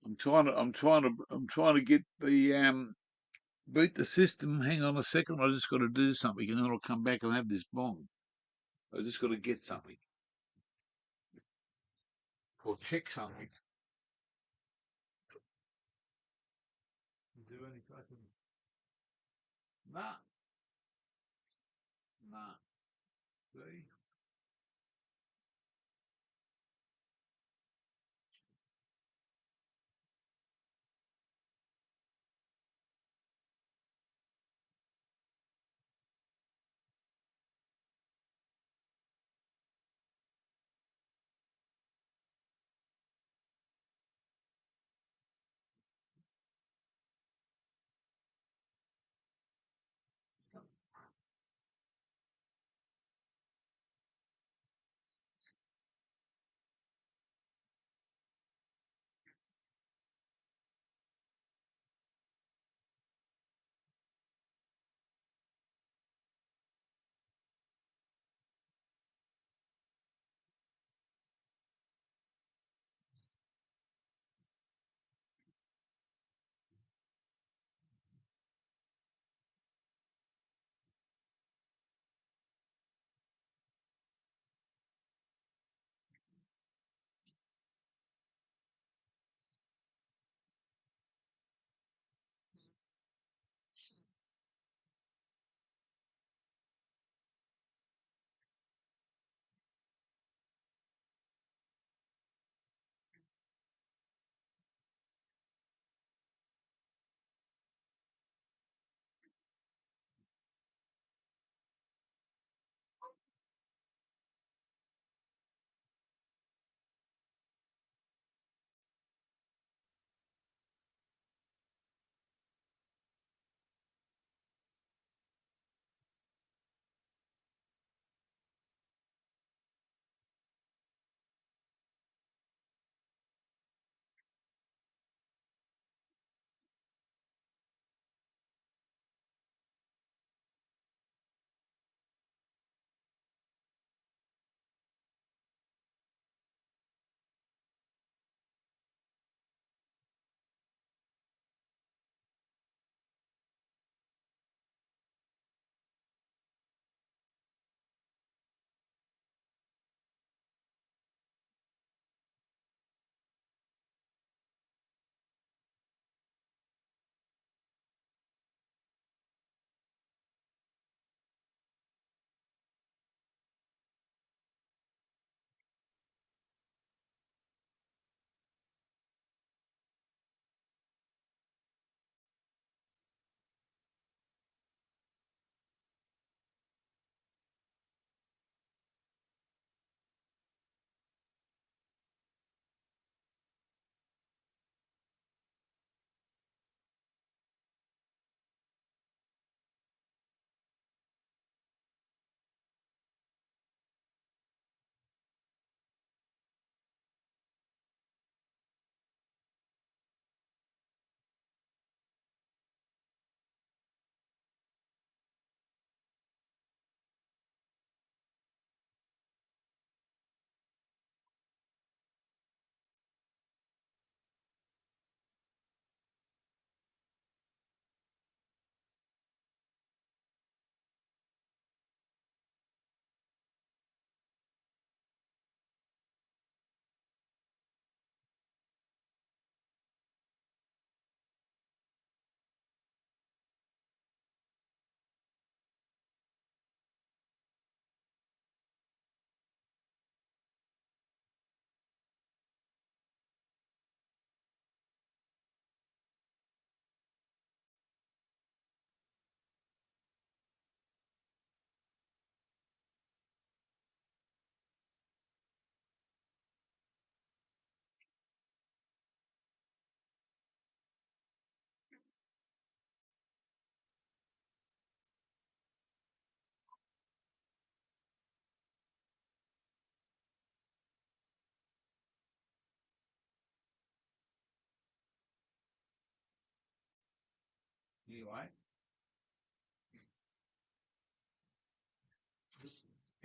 S1: I'm trying to get the beat the system. Hang on a second. I just got to do something, and then I'll come back and have this bong. I just got to get something or check something. Is there any fucking nah, nah? See?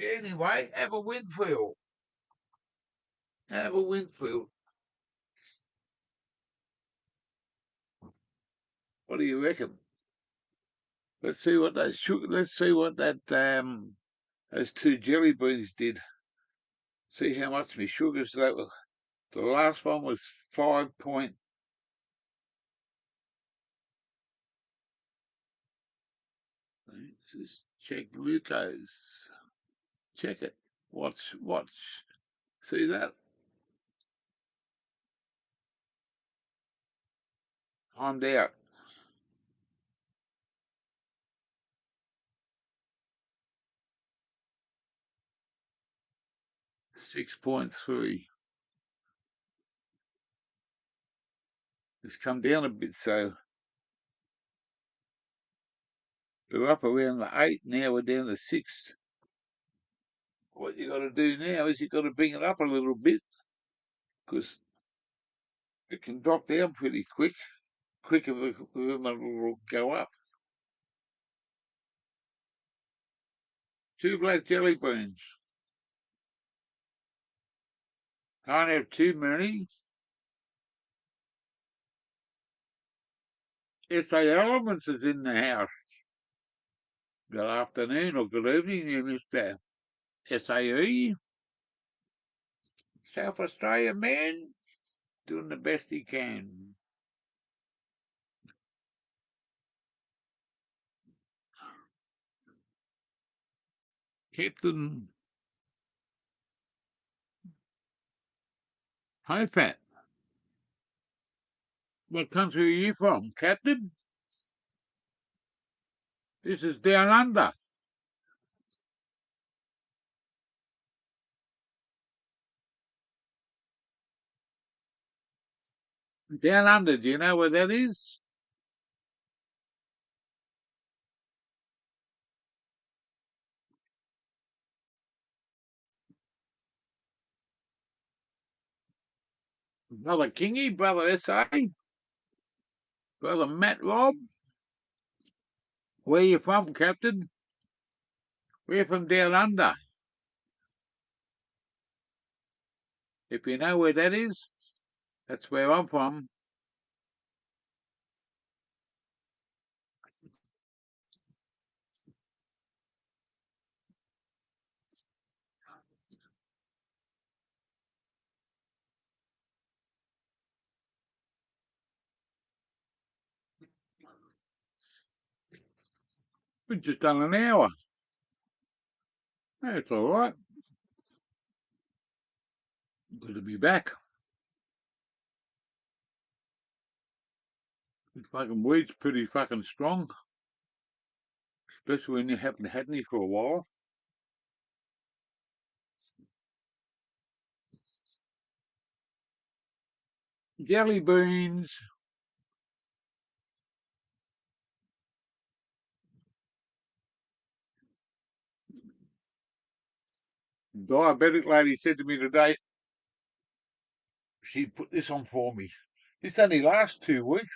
S1: Anyway, have a Winfield. Have a Winfield. What do you reckon? Let's see what that those two jelly beans did. See how much my sugars that were. The last one was 5 point. Let's just check glucose. Check it. Watch. See that? Timed out. 6.3. It's come down a bit, so we're up around the 8. Now we're down to 6. What you got to do now is you got to bring it up a little bit, because it can drop down pretty quicker than it will go up. 2 black jelly beans. Can't have too many. SA Elements is in the house. Good afternoon or good evening, you Mr. SAE. South Australia man, doing the best he can. Captain High Fat. What country are you from, Captain? This is down under. Down under, do you know where that is? Brother Kingy, Brother S.A., Brother Matt Rob. Where you from, Captain? We're from down under. If you know where that is, that's where I'm from. We've just done an hour. That's all right. Good to be back. This fucking weed's pretty fucking strong, especially when you haven't had any for a while. Jelly beans. Diabetic lady said to me today, she put this on for me. This only lasts 2 weeks.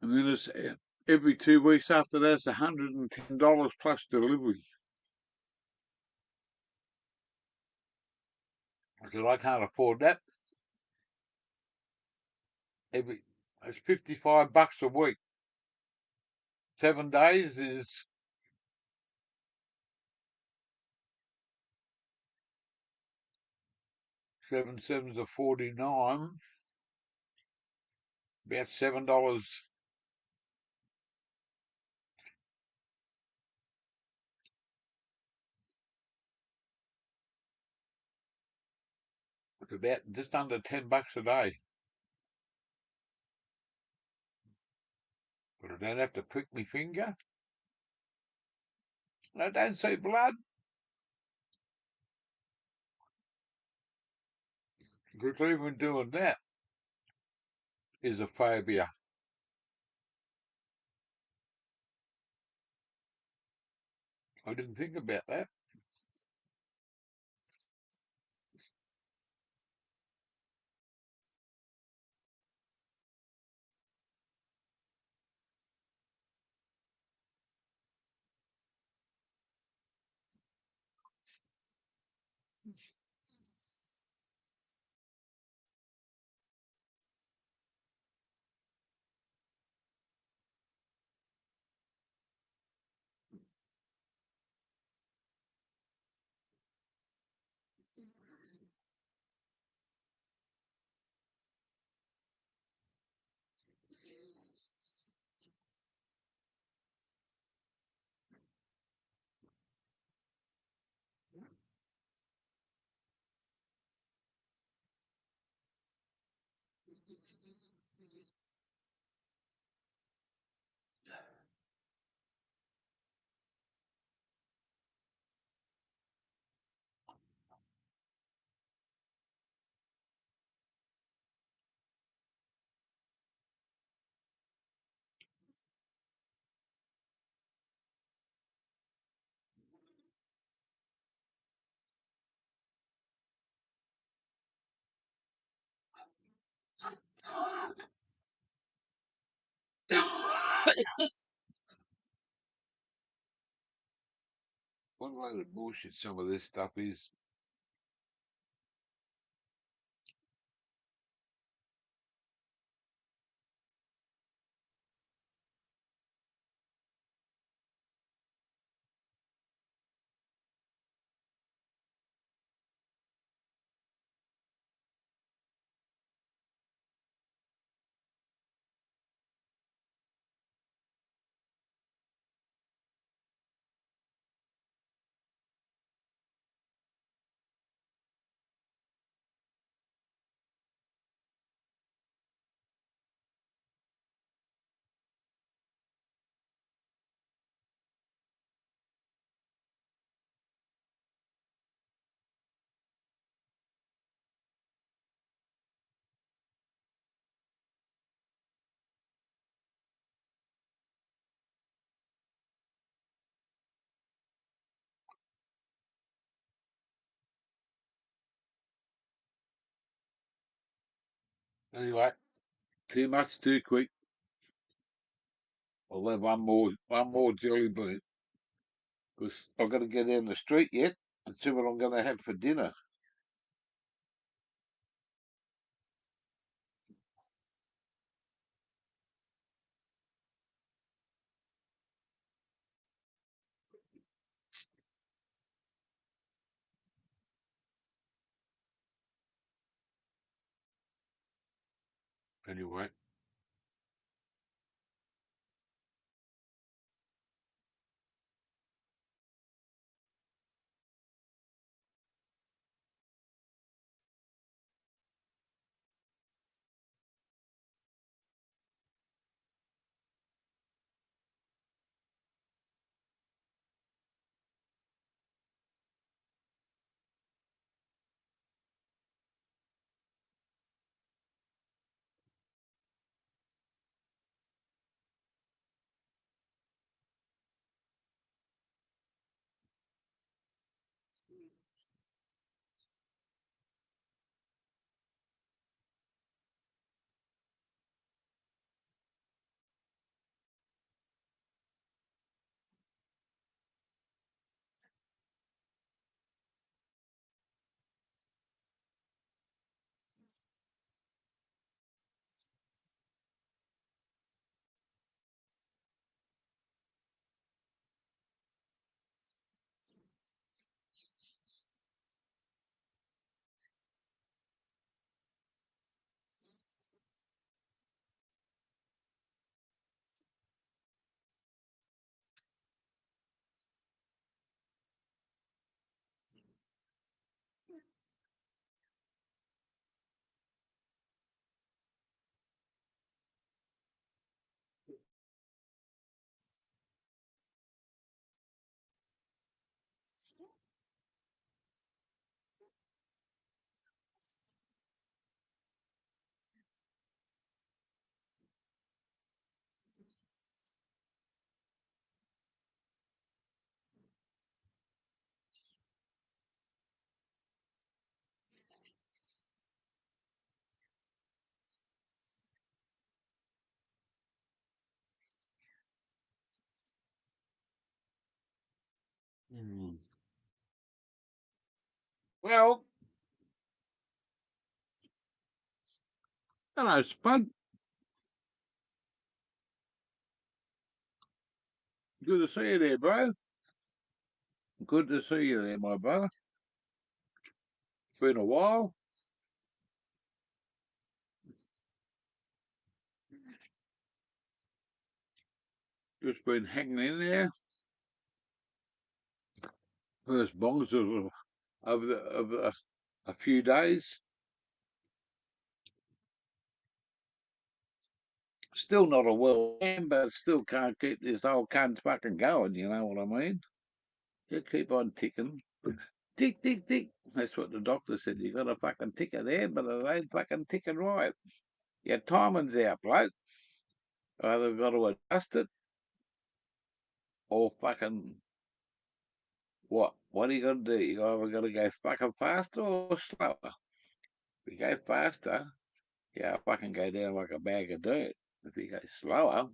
S1: And then it's every 2 weeks after that, it's $110 plus delivery. I said, I can't afford that. It's $55 a week. 7 days is seven sevens are 49. About $7. It's about just under $10 a day. But I don't have to prick my finger. I don't see blood. Because even doing that is a phobia. I didn't think about that. What a load of bullshit some of this stuff is. Anyway, too much too quick. I'll have one more jelly bean because I've got to get down the street yet and see what I'm going to have for dinner. Anyway, Well, hello, Spud. Good to see you there, bro. Good to see you there, my brother. It's been a while. Just been hanging in there. First bongs of a few days. Still not a well man, but still can't keep this old cunt fucking going, you know what I mean? You keep on ticking. Tick, tick, tick. That's what the doctor said. You got a fucking ticker there, but it ain't fucking ticking right. Your timing's out, bloke. Either got to adjust it or fucking what? What are you got to do? You either got to go fucking faster or slower. If you go faster, yeah, fucking go down like a bag of dirt. If you go slower,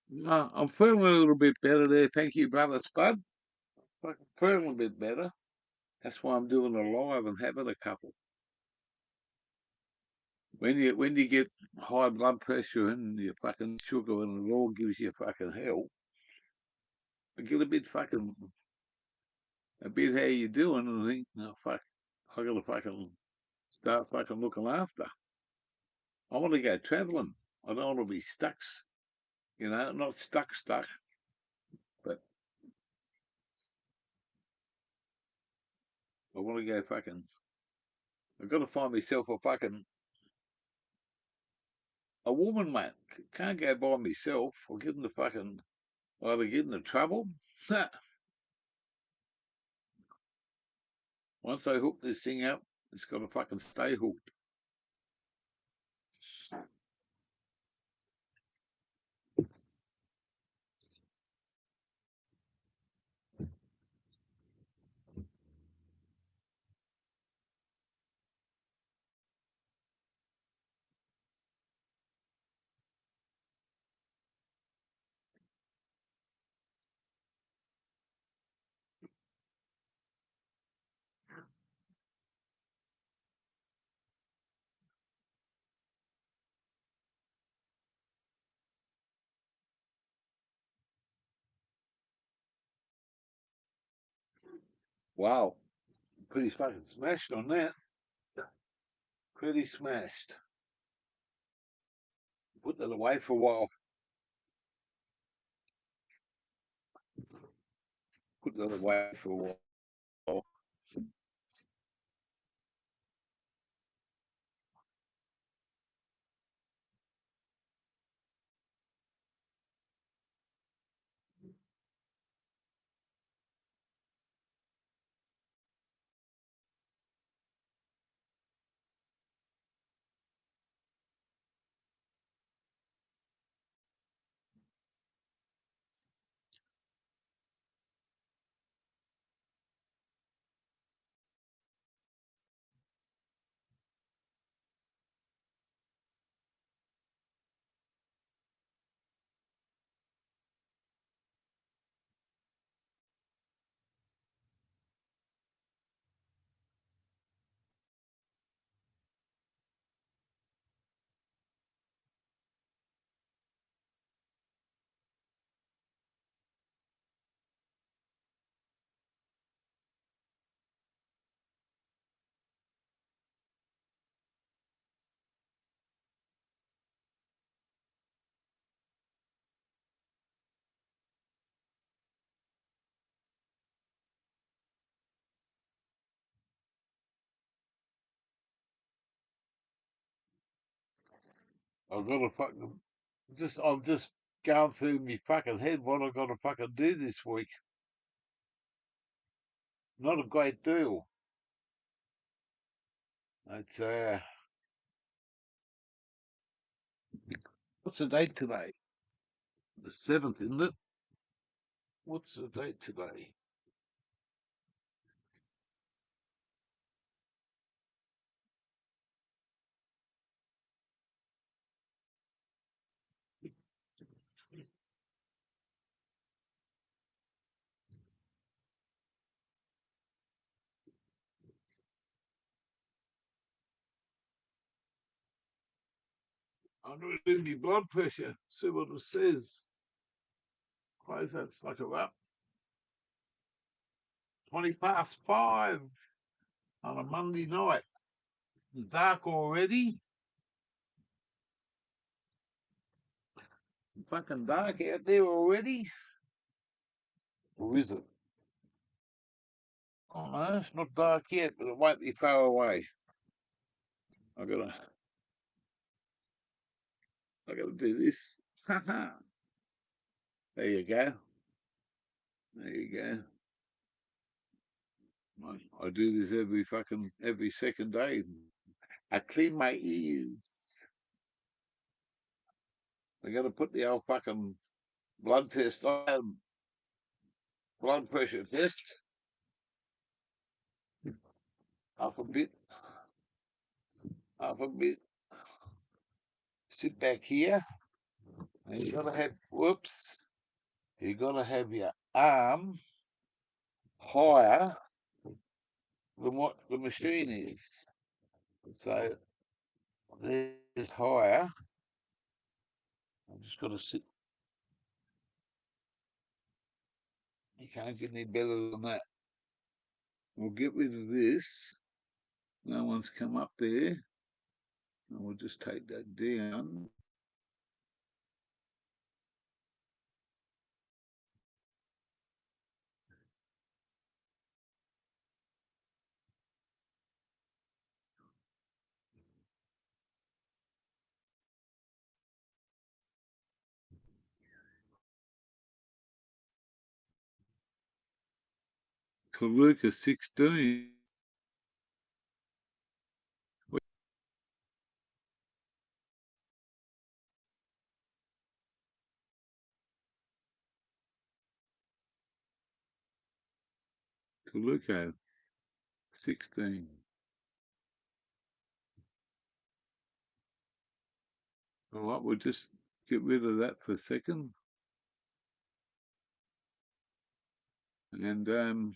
S1: no, I'm feeling a little bit better there. Thank you, brother Spud. Fucking feeling a bit better. That's why I'm doing a live and having a couple. When you get high blood pressure and your fucking sugar and it all gives you fucking hell, I get a bit how you doing and think, no fuck, I gotta fucking start fucking looking after. I want to go travelling. I don't want to be stuck, not stuck, but I want to go fucking. I've got to find myself a woman, mate. Can't go by myself. I'll get into fucking either get into trouble. Once I hook this thing up, it's got to fucking stay hooked. Wow, pretty fucking smashed on that. Pretty smashed. Put that away for a while. Put that away for a while. I've got to fucking I'm just going through my fucking head what I've got to fucking do this week. Not a great deal. It's what's the date today? The 7th, isn't it? What's the date today? I'm going to do my blood pressure, see what it says. Close that fucker up. 5:20 on a Monday night. Dark already. Fucking dark out there already. Or is it? Oh no, it's not dark yet, but it won't be far away. I gotta do this. There you go. There you go. I do this every second day. I clean my ears. I gotta put the old fucking blood test on. Blood pressure test. Half a bit. Half a bit. Sit back here. And you gotta have whoops. You gotta have your arm higher than what the machine is. So there's higher. I'm just got to sit. You can't get any better than that. We'll get rid of this. No one's come up there. And we'll just take that down. Kaluka 16. Kaluka 16. All right, we'll just get rid of that for a second. And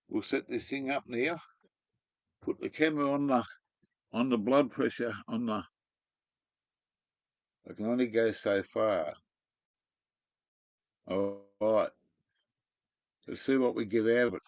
S1: we'll set this thing up now. Put the camera on the blood pressure on the. I can only go so far. All right. Let's see what we get out of it.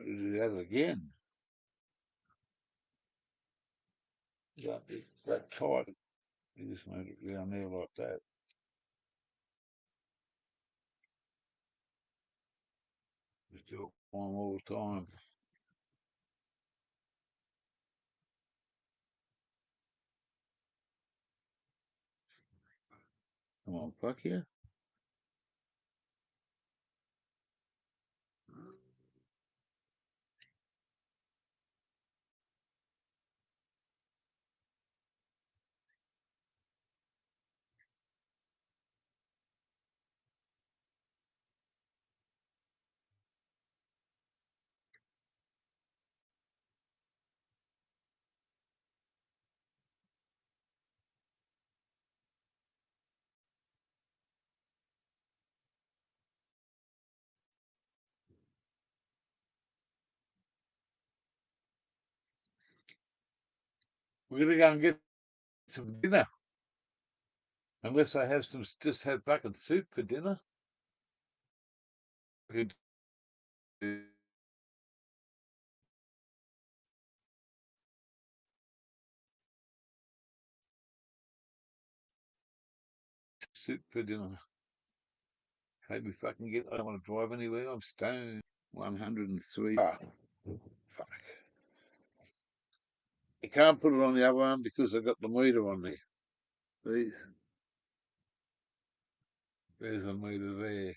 S1: Do that again. Yeah, it's that tight. You just made it down there like that. Just do it one more time. Come on, fuck yeah. We're gonna go and get some dinner. Unless I have just have fucking soup for dinner. Could Sit for dinner. Maybe if I can get, I don't want to drive anywhere. I'm stoned. 103. Ah, fuck. I can't put it on the other one because I've got the meter on there. These. There's a meter there.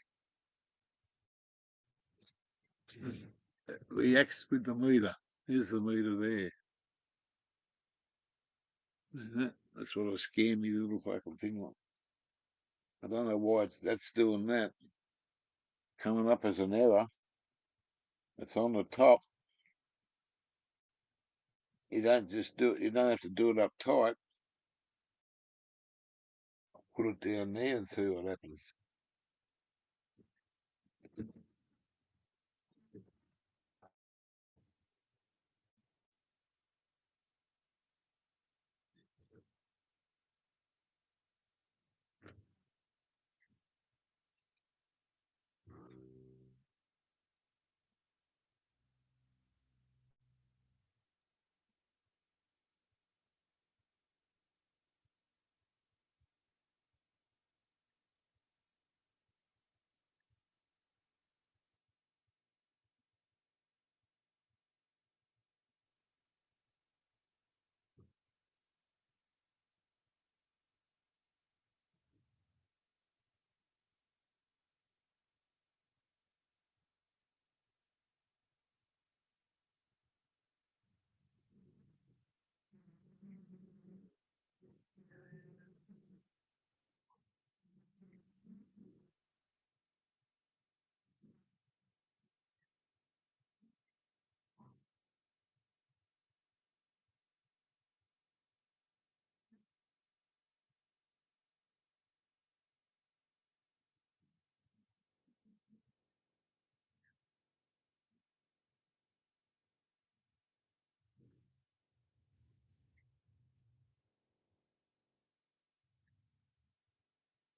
S1: It reacts with the meter. There's the meter there. That's what I scanned me little fucking thing on. I don't know why that's doing that. Coming up as an error. It's on the top. You don't just do it. You don't have to do it up tight. Put it down there and see what happens.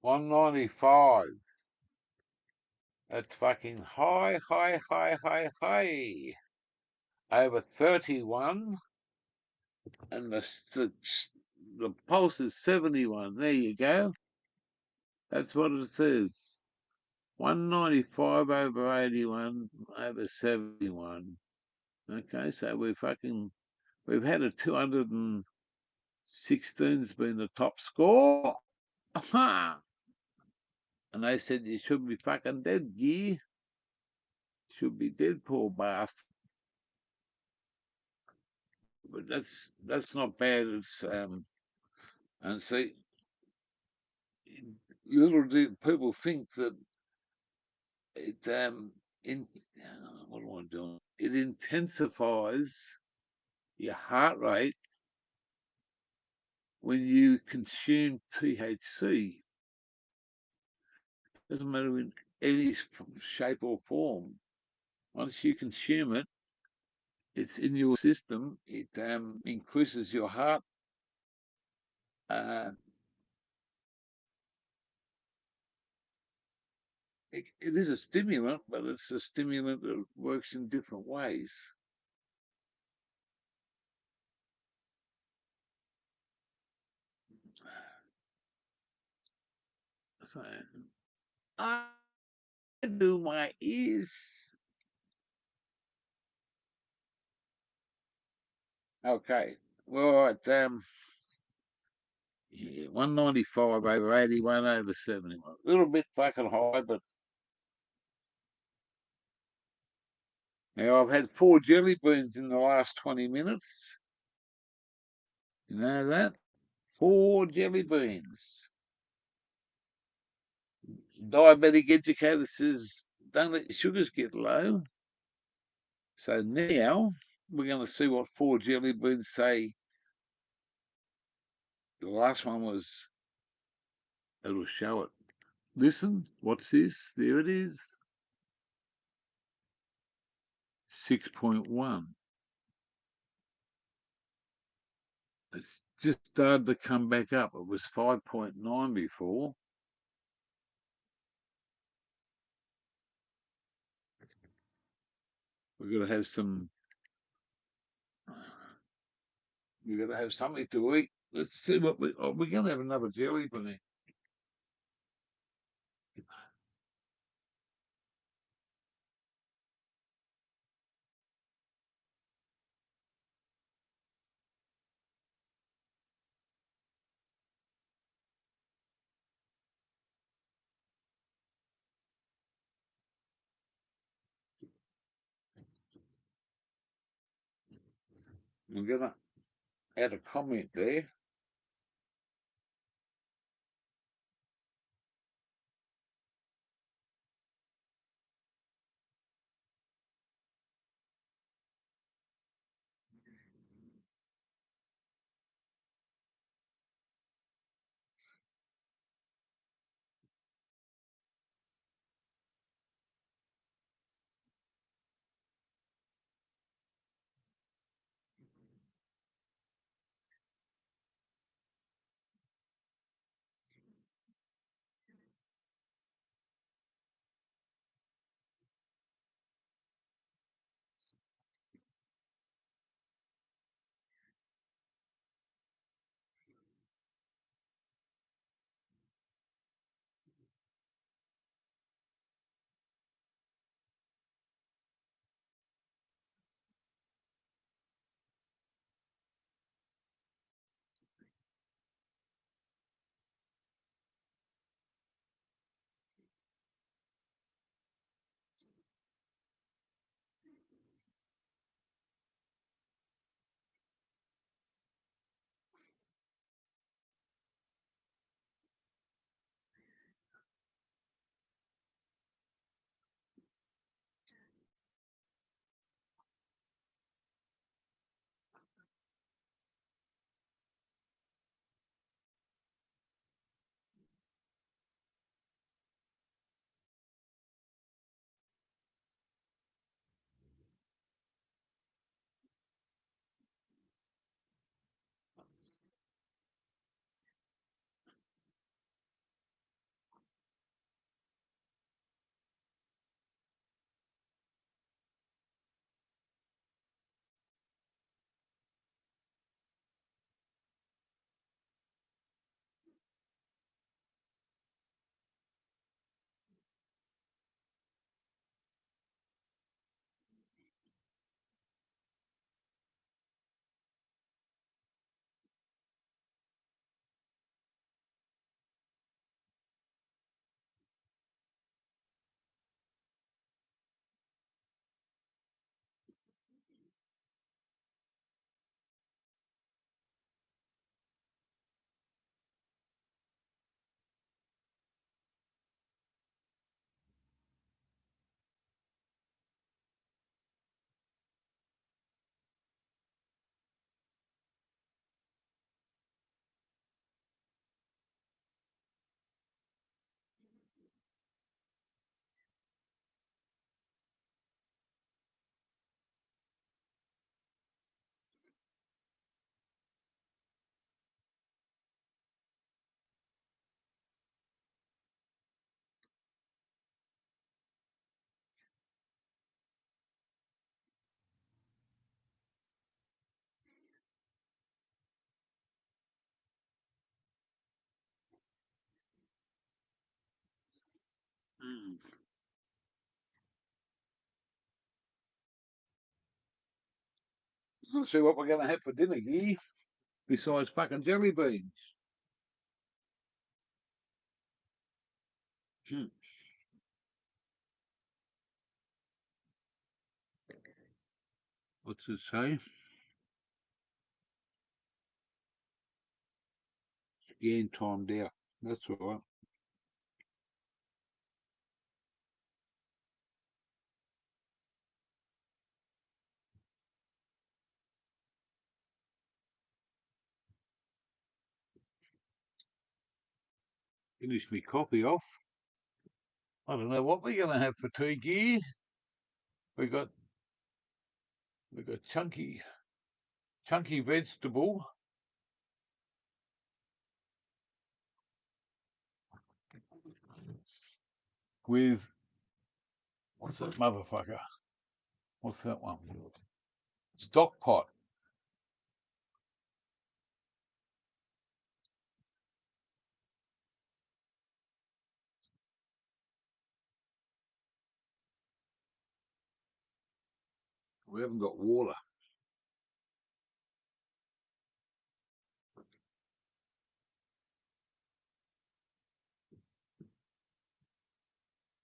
S1: $1.95. That's fucking high, high, high, high, high. Over 31, and the pulse is 71. There you go. That's what it says. 195 over 81 over 71. Okay, so we've had a 216's been the top score. Aha! And they said you should be fucking dead, Gee. Should be dead, poor bastard. But that's not bad. It's and see, little do people think that it in what am I doing? It intensifies your heart rate when you consume THC. Doesn't matter in any shape or form. Once you consume it, it's in your system. It increases your heart. It is a stimulant, but it's a stimulant that works in different ways. So I do my ears. Okay. Well, all right. Yeah, 195 over 81 over 71. A little bit fucking high, but now I've had 4 jelly beans in the last 20 minutes. You know that? 4 jelly beans. Diabetic educator says don't let your sugars get low. So now we're going to see what 4 jelly beans say. The last one was, it'll show it. Listen, what's this? There it is. 6.1. It's just started to come back up. It was 5.9 before. We've got to have some. We've got to have something to eat. Let's see what we're going to have another jelly bean. I'm gonna add a comment there. Let's see what we're gonna have for dinner, yeah? Besides fucking jelly beans. What's it say? Scan timed out. That's all right. Finish me coffee off. I don't know what we're gonna have for tea, gear. We got chunky vegetable with what's that motherfucker? What's that one? Stock pot. We haven't got water.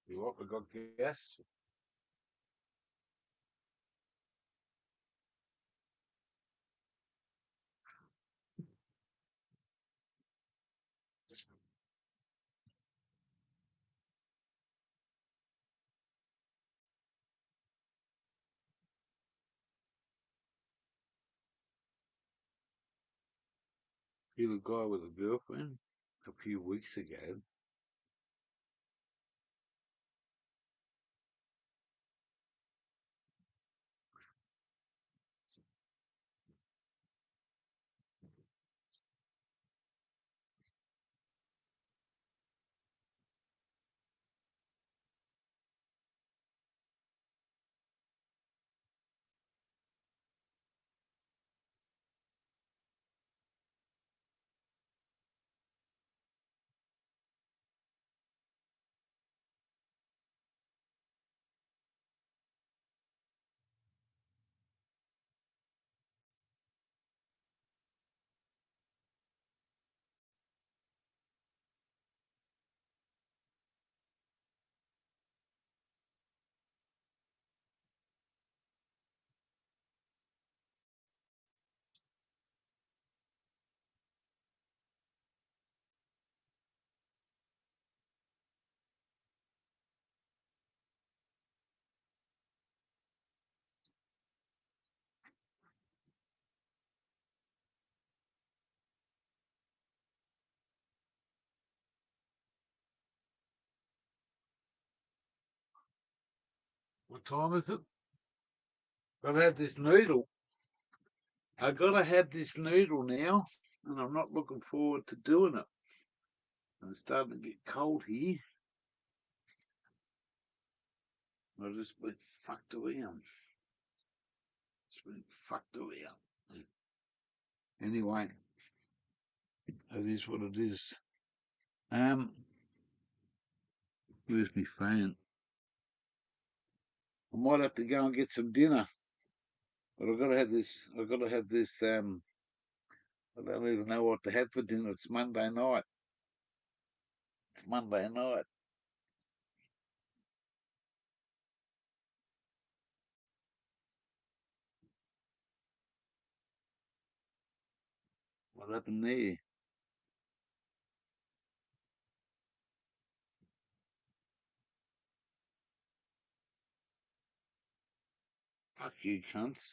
S1: You what? We got gas. See the guy with a girlfriend a few weeks ago. What time is it? Gotta have this noodle. I gotta have this noodle now, and I'm not looking forward to doing it. It's starting to get cold here. I've just been fucked around. It's been fucked around. Anyway, it is what it is. Where's my phone? I might have to go and get some dinner, but I've got to have this. I've got to have this. I don't even know what to have for dinner. It's Monday night. It's Monday night. What happened there? Fuck you, cunts.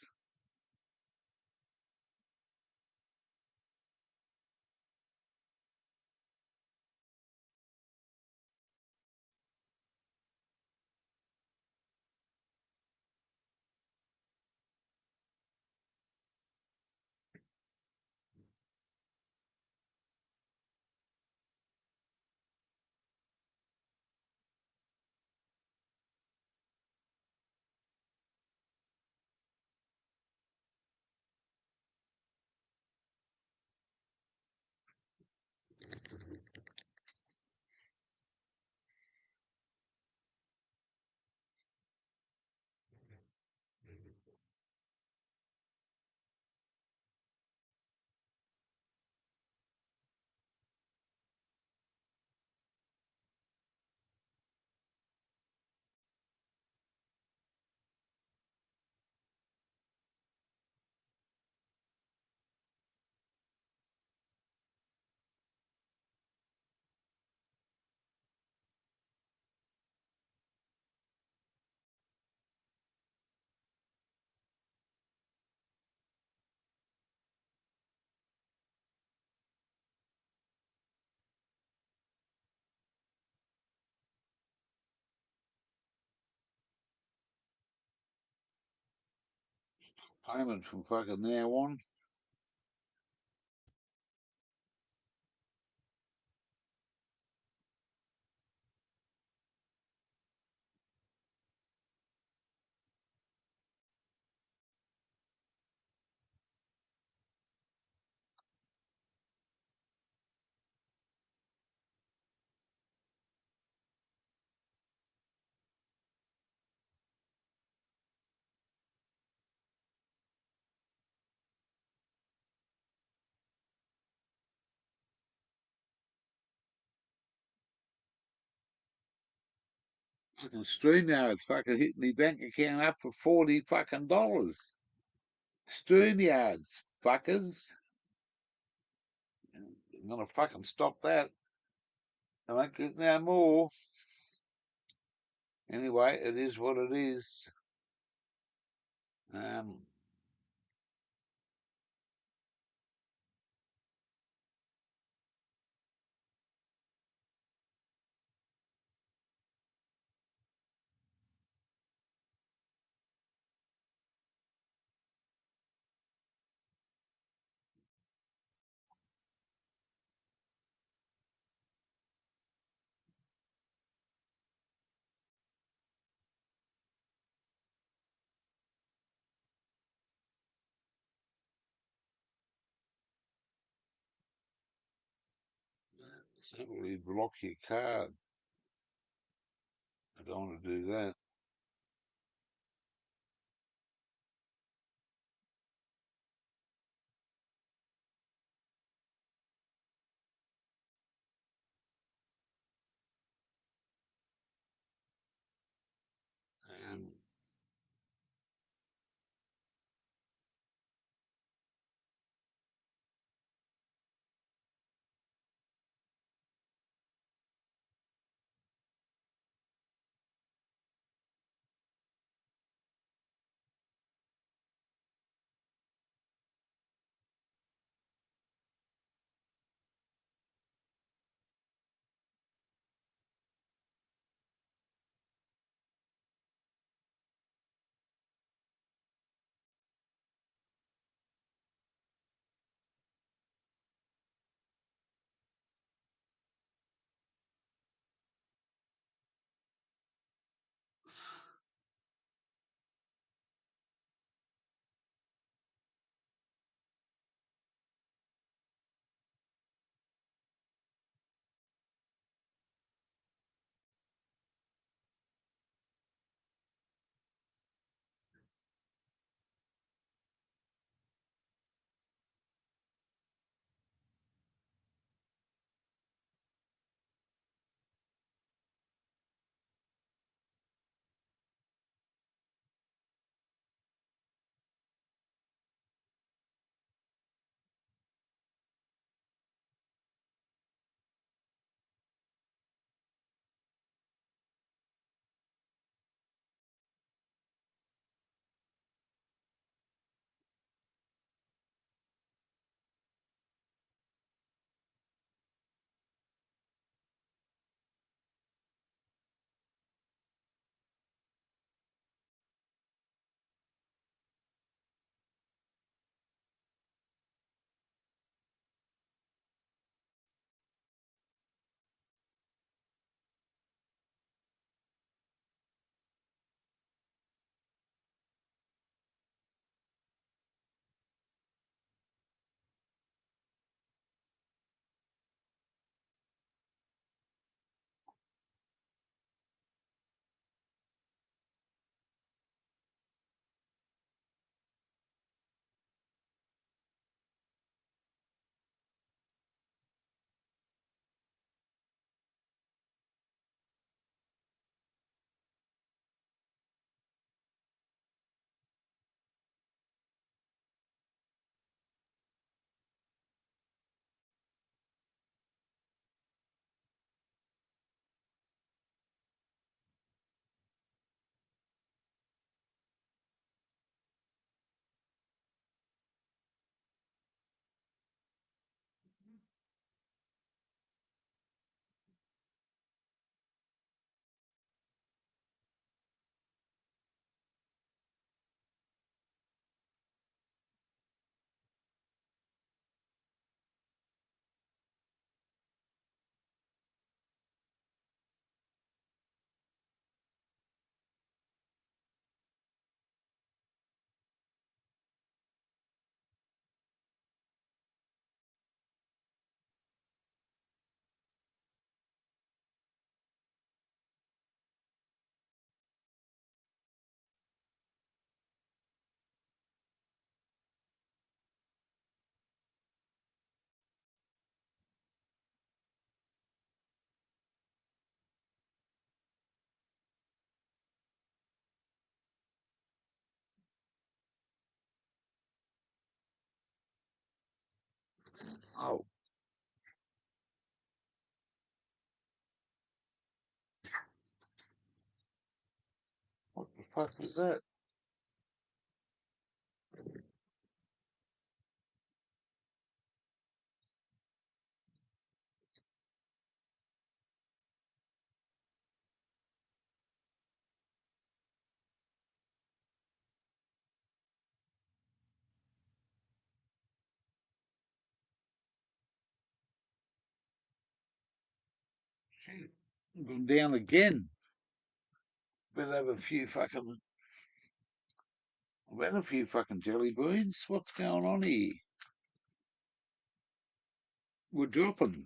S1: Payment from fucking now on. Fucking StreamYard's fucking hit my bank account up for $40 fucking dollars. StreamYards, fuckers. I'm gonna fucking stop that. I won't get no more. Anyway, it is what it is. Simply block your card. I don't want to do that. And Oh. What the fuck is that? Shit. Gone down again. Better have a few fucking. I've had a few fucking jelly beans. What's going on here? We're dropping.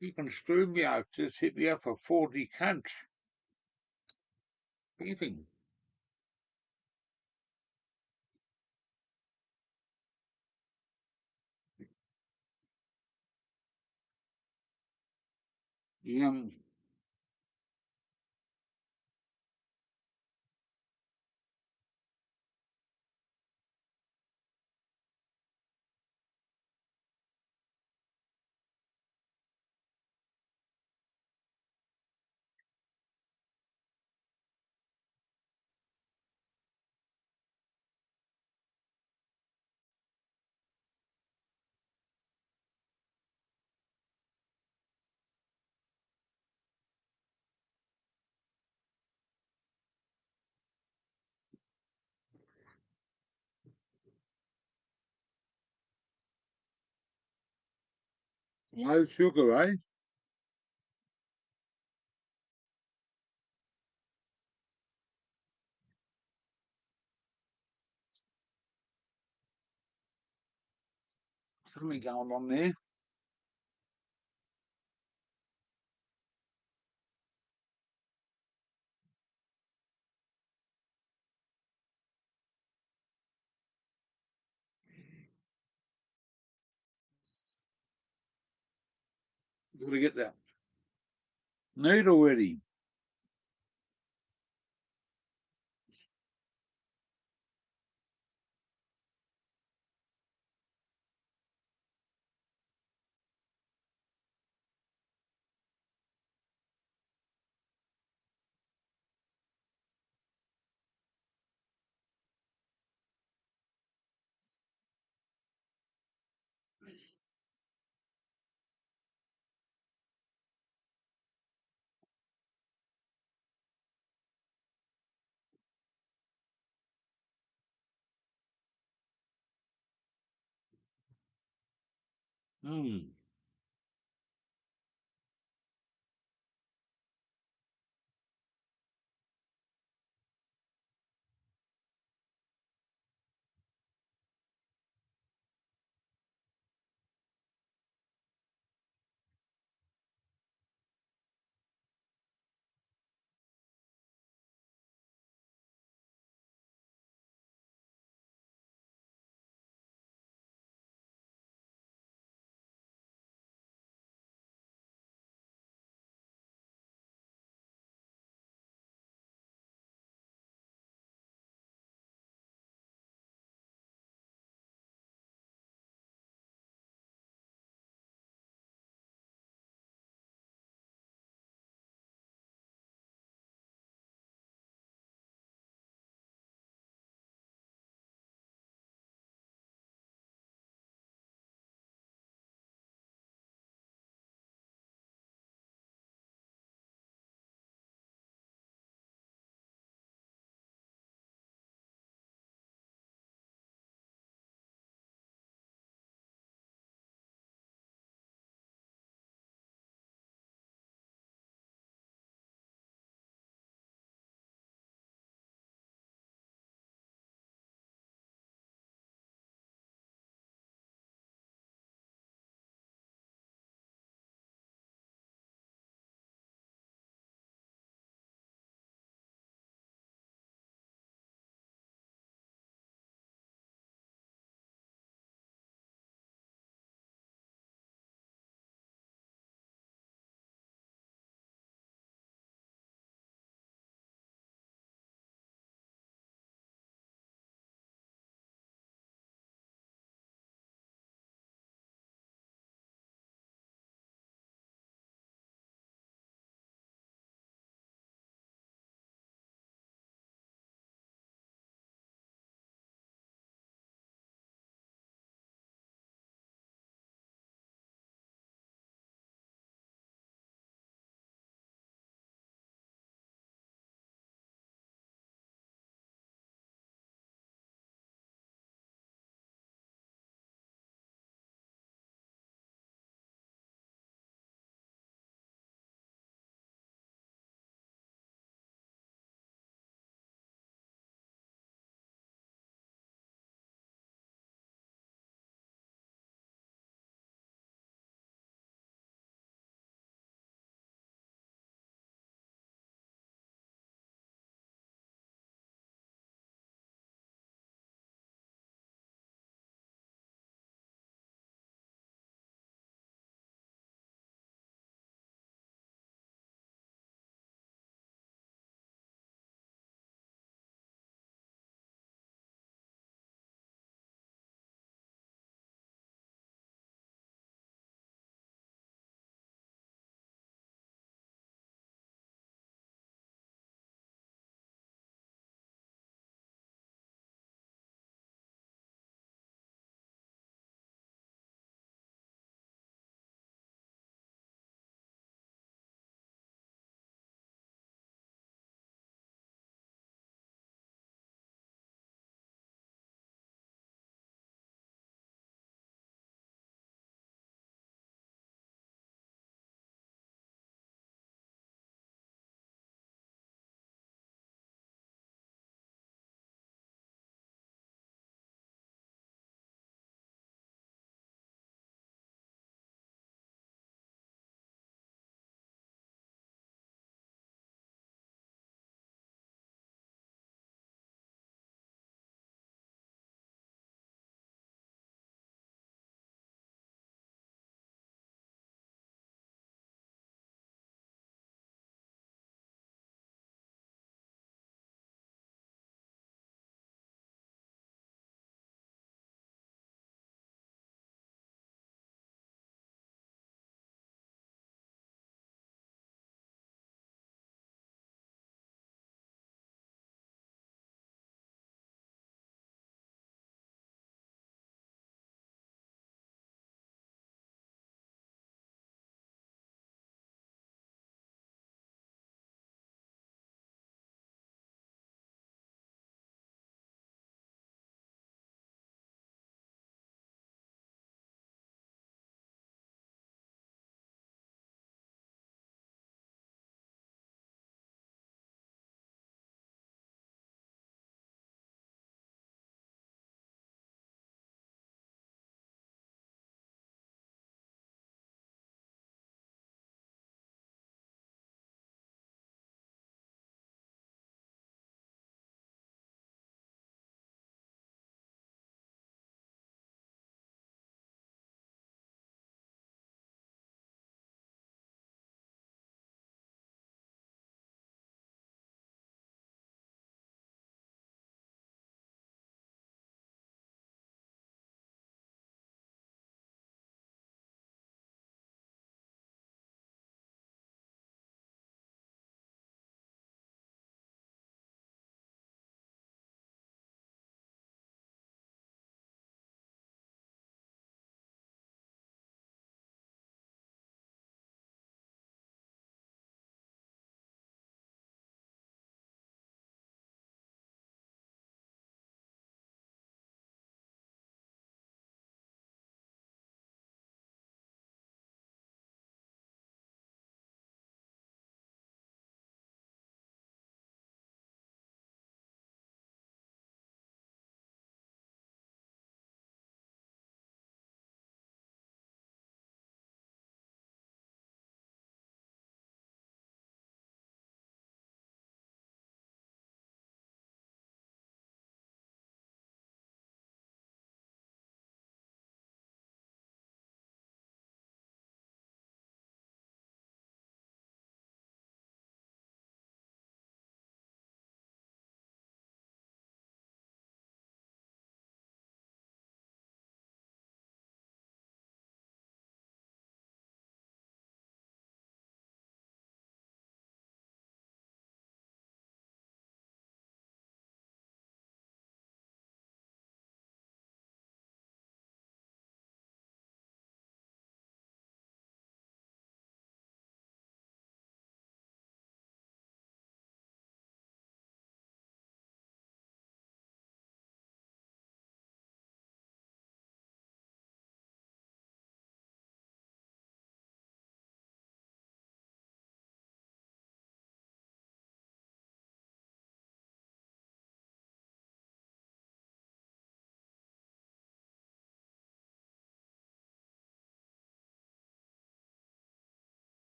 S1: You can screw me out. Just hit me up for 40 cunts. Beefing. Um, no sugar, eh? Something going on there. Gotta get that needle ready. Hmm.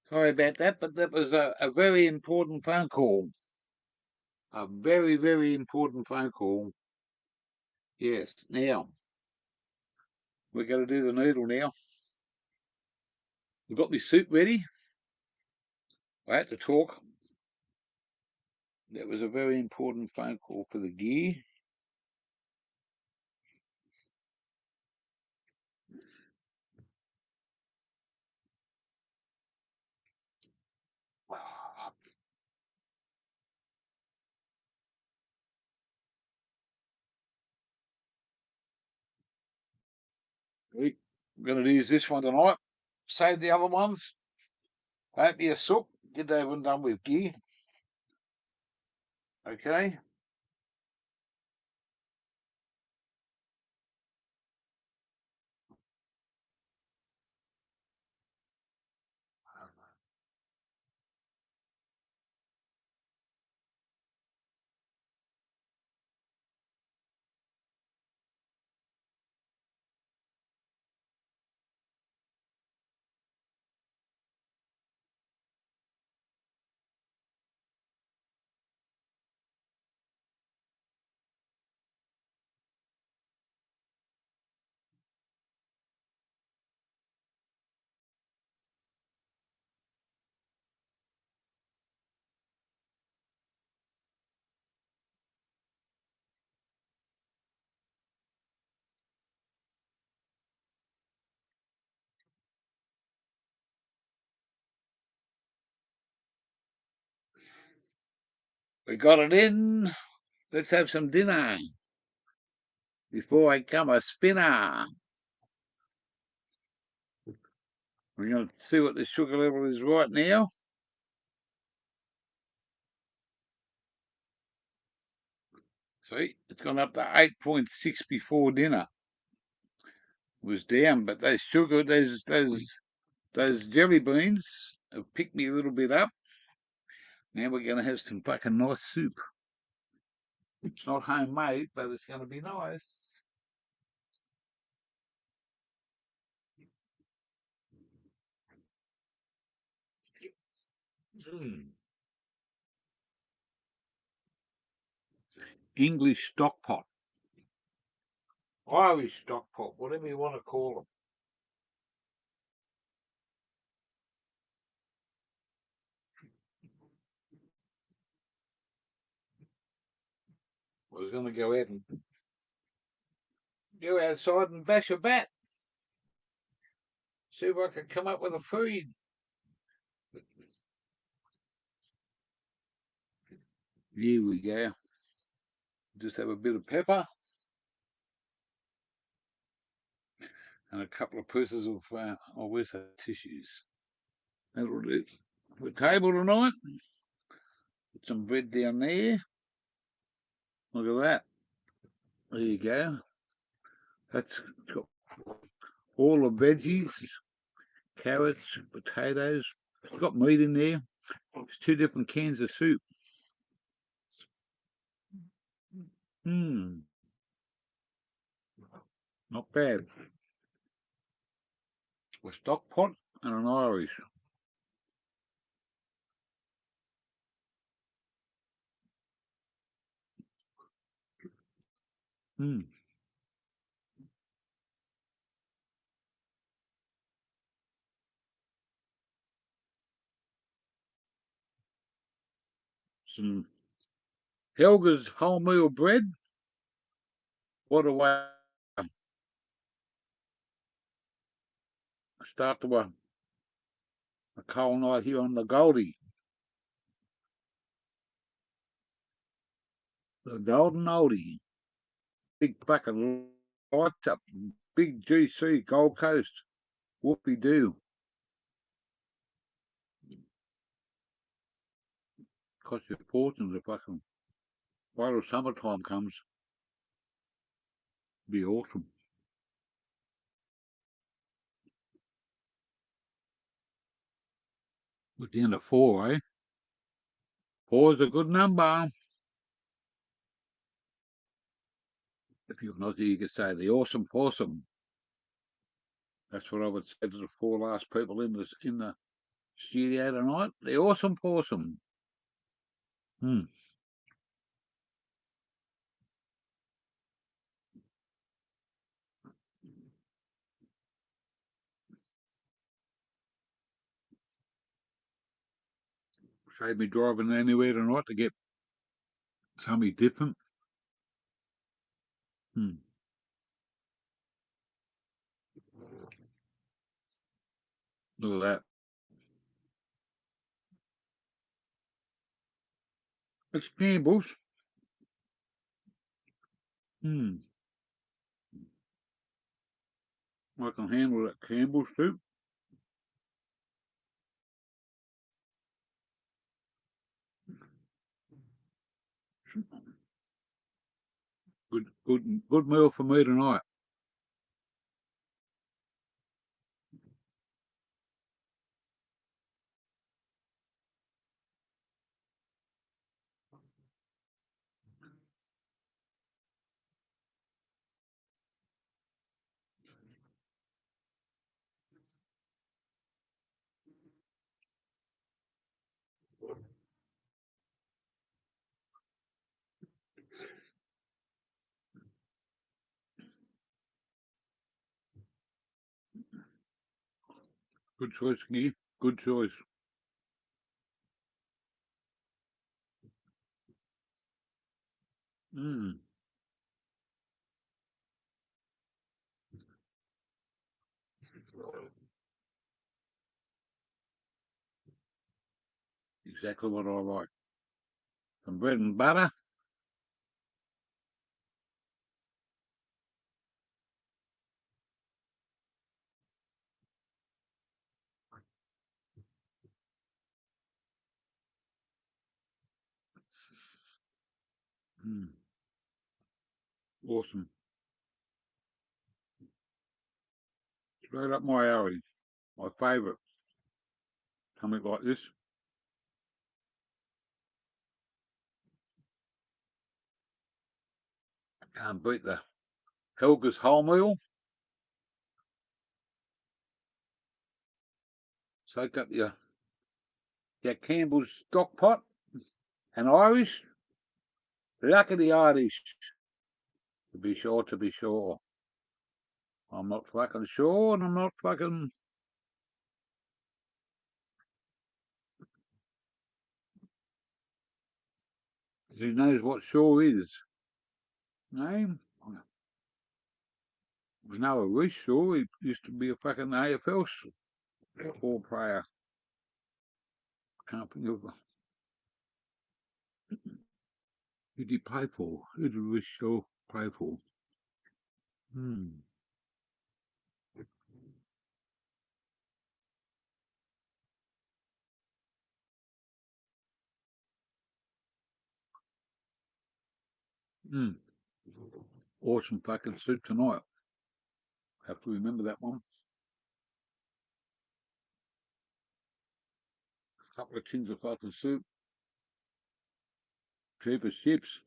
S1: Sorry about that, but that was a very important phone call. A very, very important phone call. Yes. Now, we're going to do the needle now. We've got my soup ready. I had to talk. That was a very important phone call for the gear. We're going to use this one tonight. Save the other ones. Won't be a sook. Get that one done with gear. Okay. We got it in. Let's have some dinner before I come a spinner. We're going to see what the sugar level is right now. See, it's gone up to 8.6 before dinner. It was down, but those sugar, those jelly beans have picked me a little bit up. Now we're going to have some fucking nice soup. It's not homemade, but it's going to be nice. English stock pot. Irish stock pot, whatever you want to call them. I was going to go outside and bash a bat. See if I could come up with a feed. Here we go. Just have a bit of pepper and a couple of pieces of where's the tissues? That'll do. The table tonight. Put some bread down there. Look at that. There you go. That's got all the veggies, carrots, potatoes. It's got meat in there. It's 2 different cans of soup. Not bad. A stock pot and an Irish. Some Helga's wholemeal bread. What a way to start a cold night here on the Goldie. The Golden Oldie. Big bucket of lights up. Big GC Gold Coast. Whoopie doo. Cost you fortunes if fucking wait till summertime comes. Be awesome. We're down to 4, eh? 4 is a good number. If you're not here, you could say the awesome foursome. That's what I would say to the 4 last people in the studio tonight. The awesome foursome. Save me driving anywhere tonight to get something different. Look at that. It's Campbell's. I can handle that Campbell's soup. Good meal for me tonight. Good choice, Gee. Good choice. Exactly what I like. Some bread and butter. Awesome. Straight up my alley. My favourite. Something like this. Can't beat the Helga's wholemeal. Soak up your Campbell's stock pot. And Irish. Luck of the Irish. To be sure. I'm not fucking sure, and I'm not fucking... Who knows what sure is? Name? We know a Wish Shaw. He used to be a fucking AFL ball player. Can't think of... Who did he play for? Who did Wish Shaw play for? Awesome fucking soup tonight. Have to remember that one. A couple of tins of fucking soup. Cheap as chips.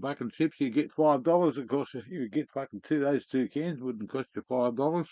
S1: Fucking chips, you get $5. Of course, if you get fucking those two cans, wouldn't cost you $5.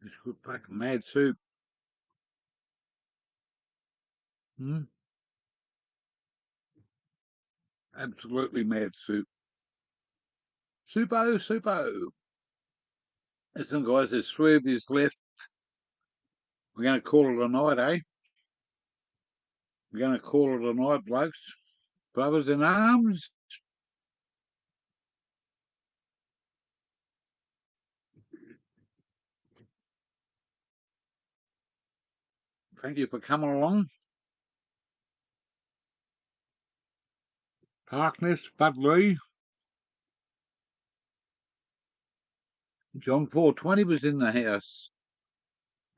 S1: It's good fucking mad soup. Absolutely mad soup. Soupo. Listen, guys, there's 3 of yous left. We're going to call it a night, eh? We're going to call it a night, blokes. Brothers in arms. Thank you for coming along. Harkness, Bud Lee. John 420 was in the house.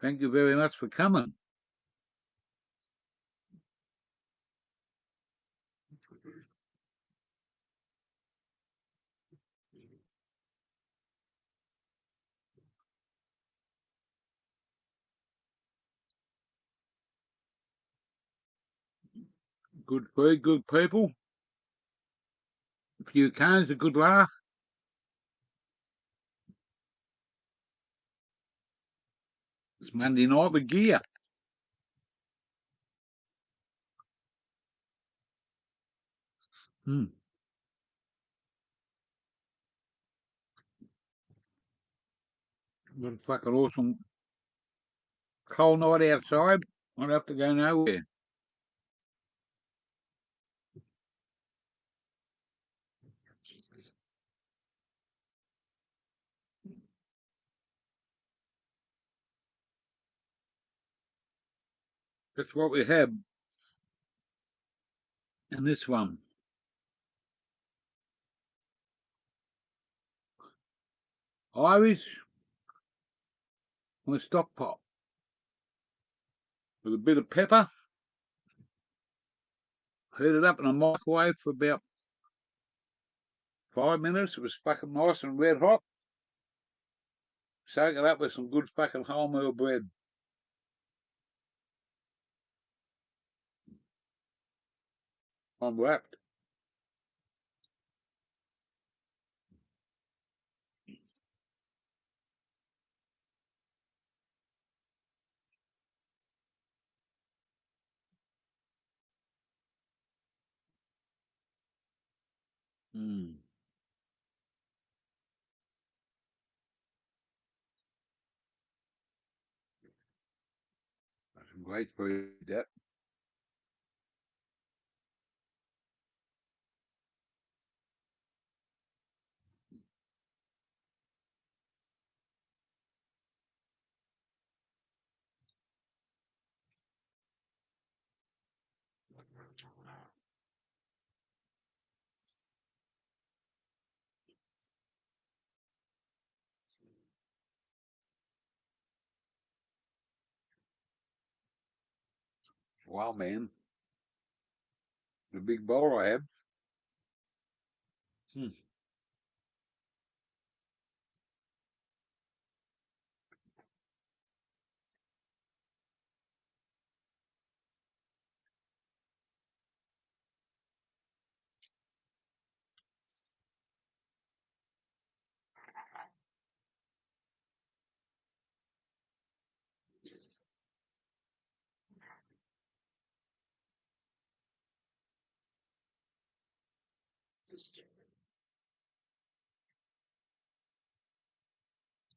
S1: Thank you very much for coming. Good food, good people. A few cans, a good laugh. It's Monday night with gear. What a fucking awesome cold night outside. I don't have to go nowhere. That's what we have in this one. Irish on a stock pot with a bit of pepper. Heat it up in a microwave for about 5 minutes. It was fucking nice and red hot. Soak it up with some good fucking wholemeal bread. I'm wrapped. That's some great food, that. Wow, man. The big bowl I have.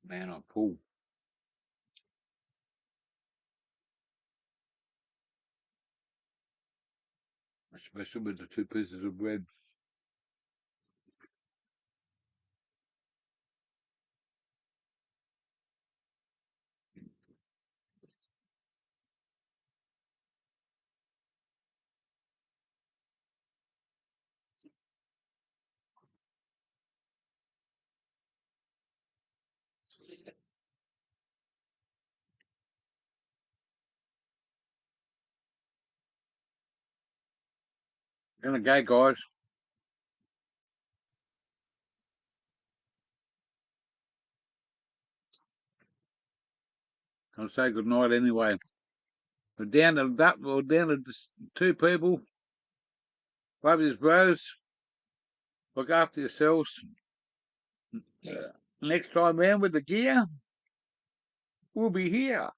S1: Man, I'm full. Especially with the 2 pieces of bread. Gonna go, guys. I'll say good night anyway. We're down to that. We're down to just 2 people. Love you, bros. Look after yourselves. Next time round with the gear, we'll be here.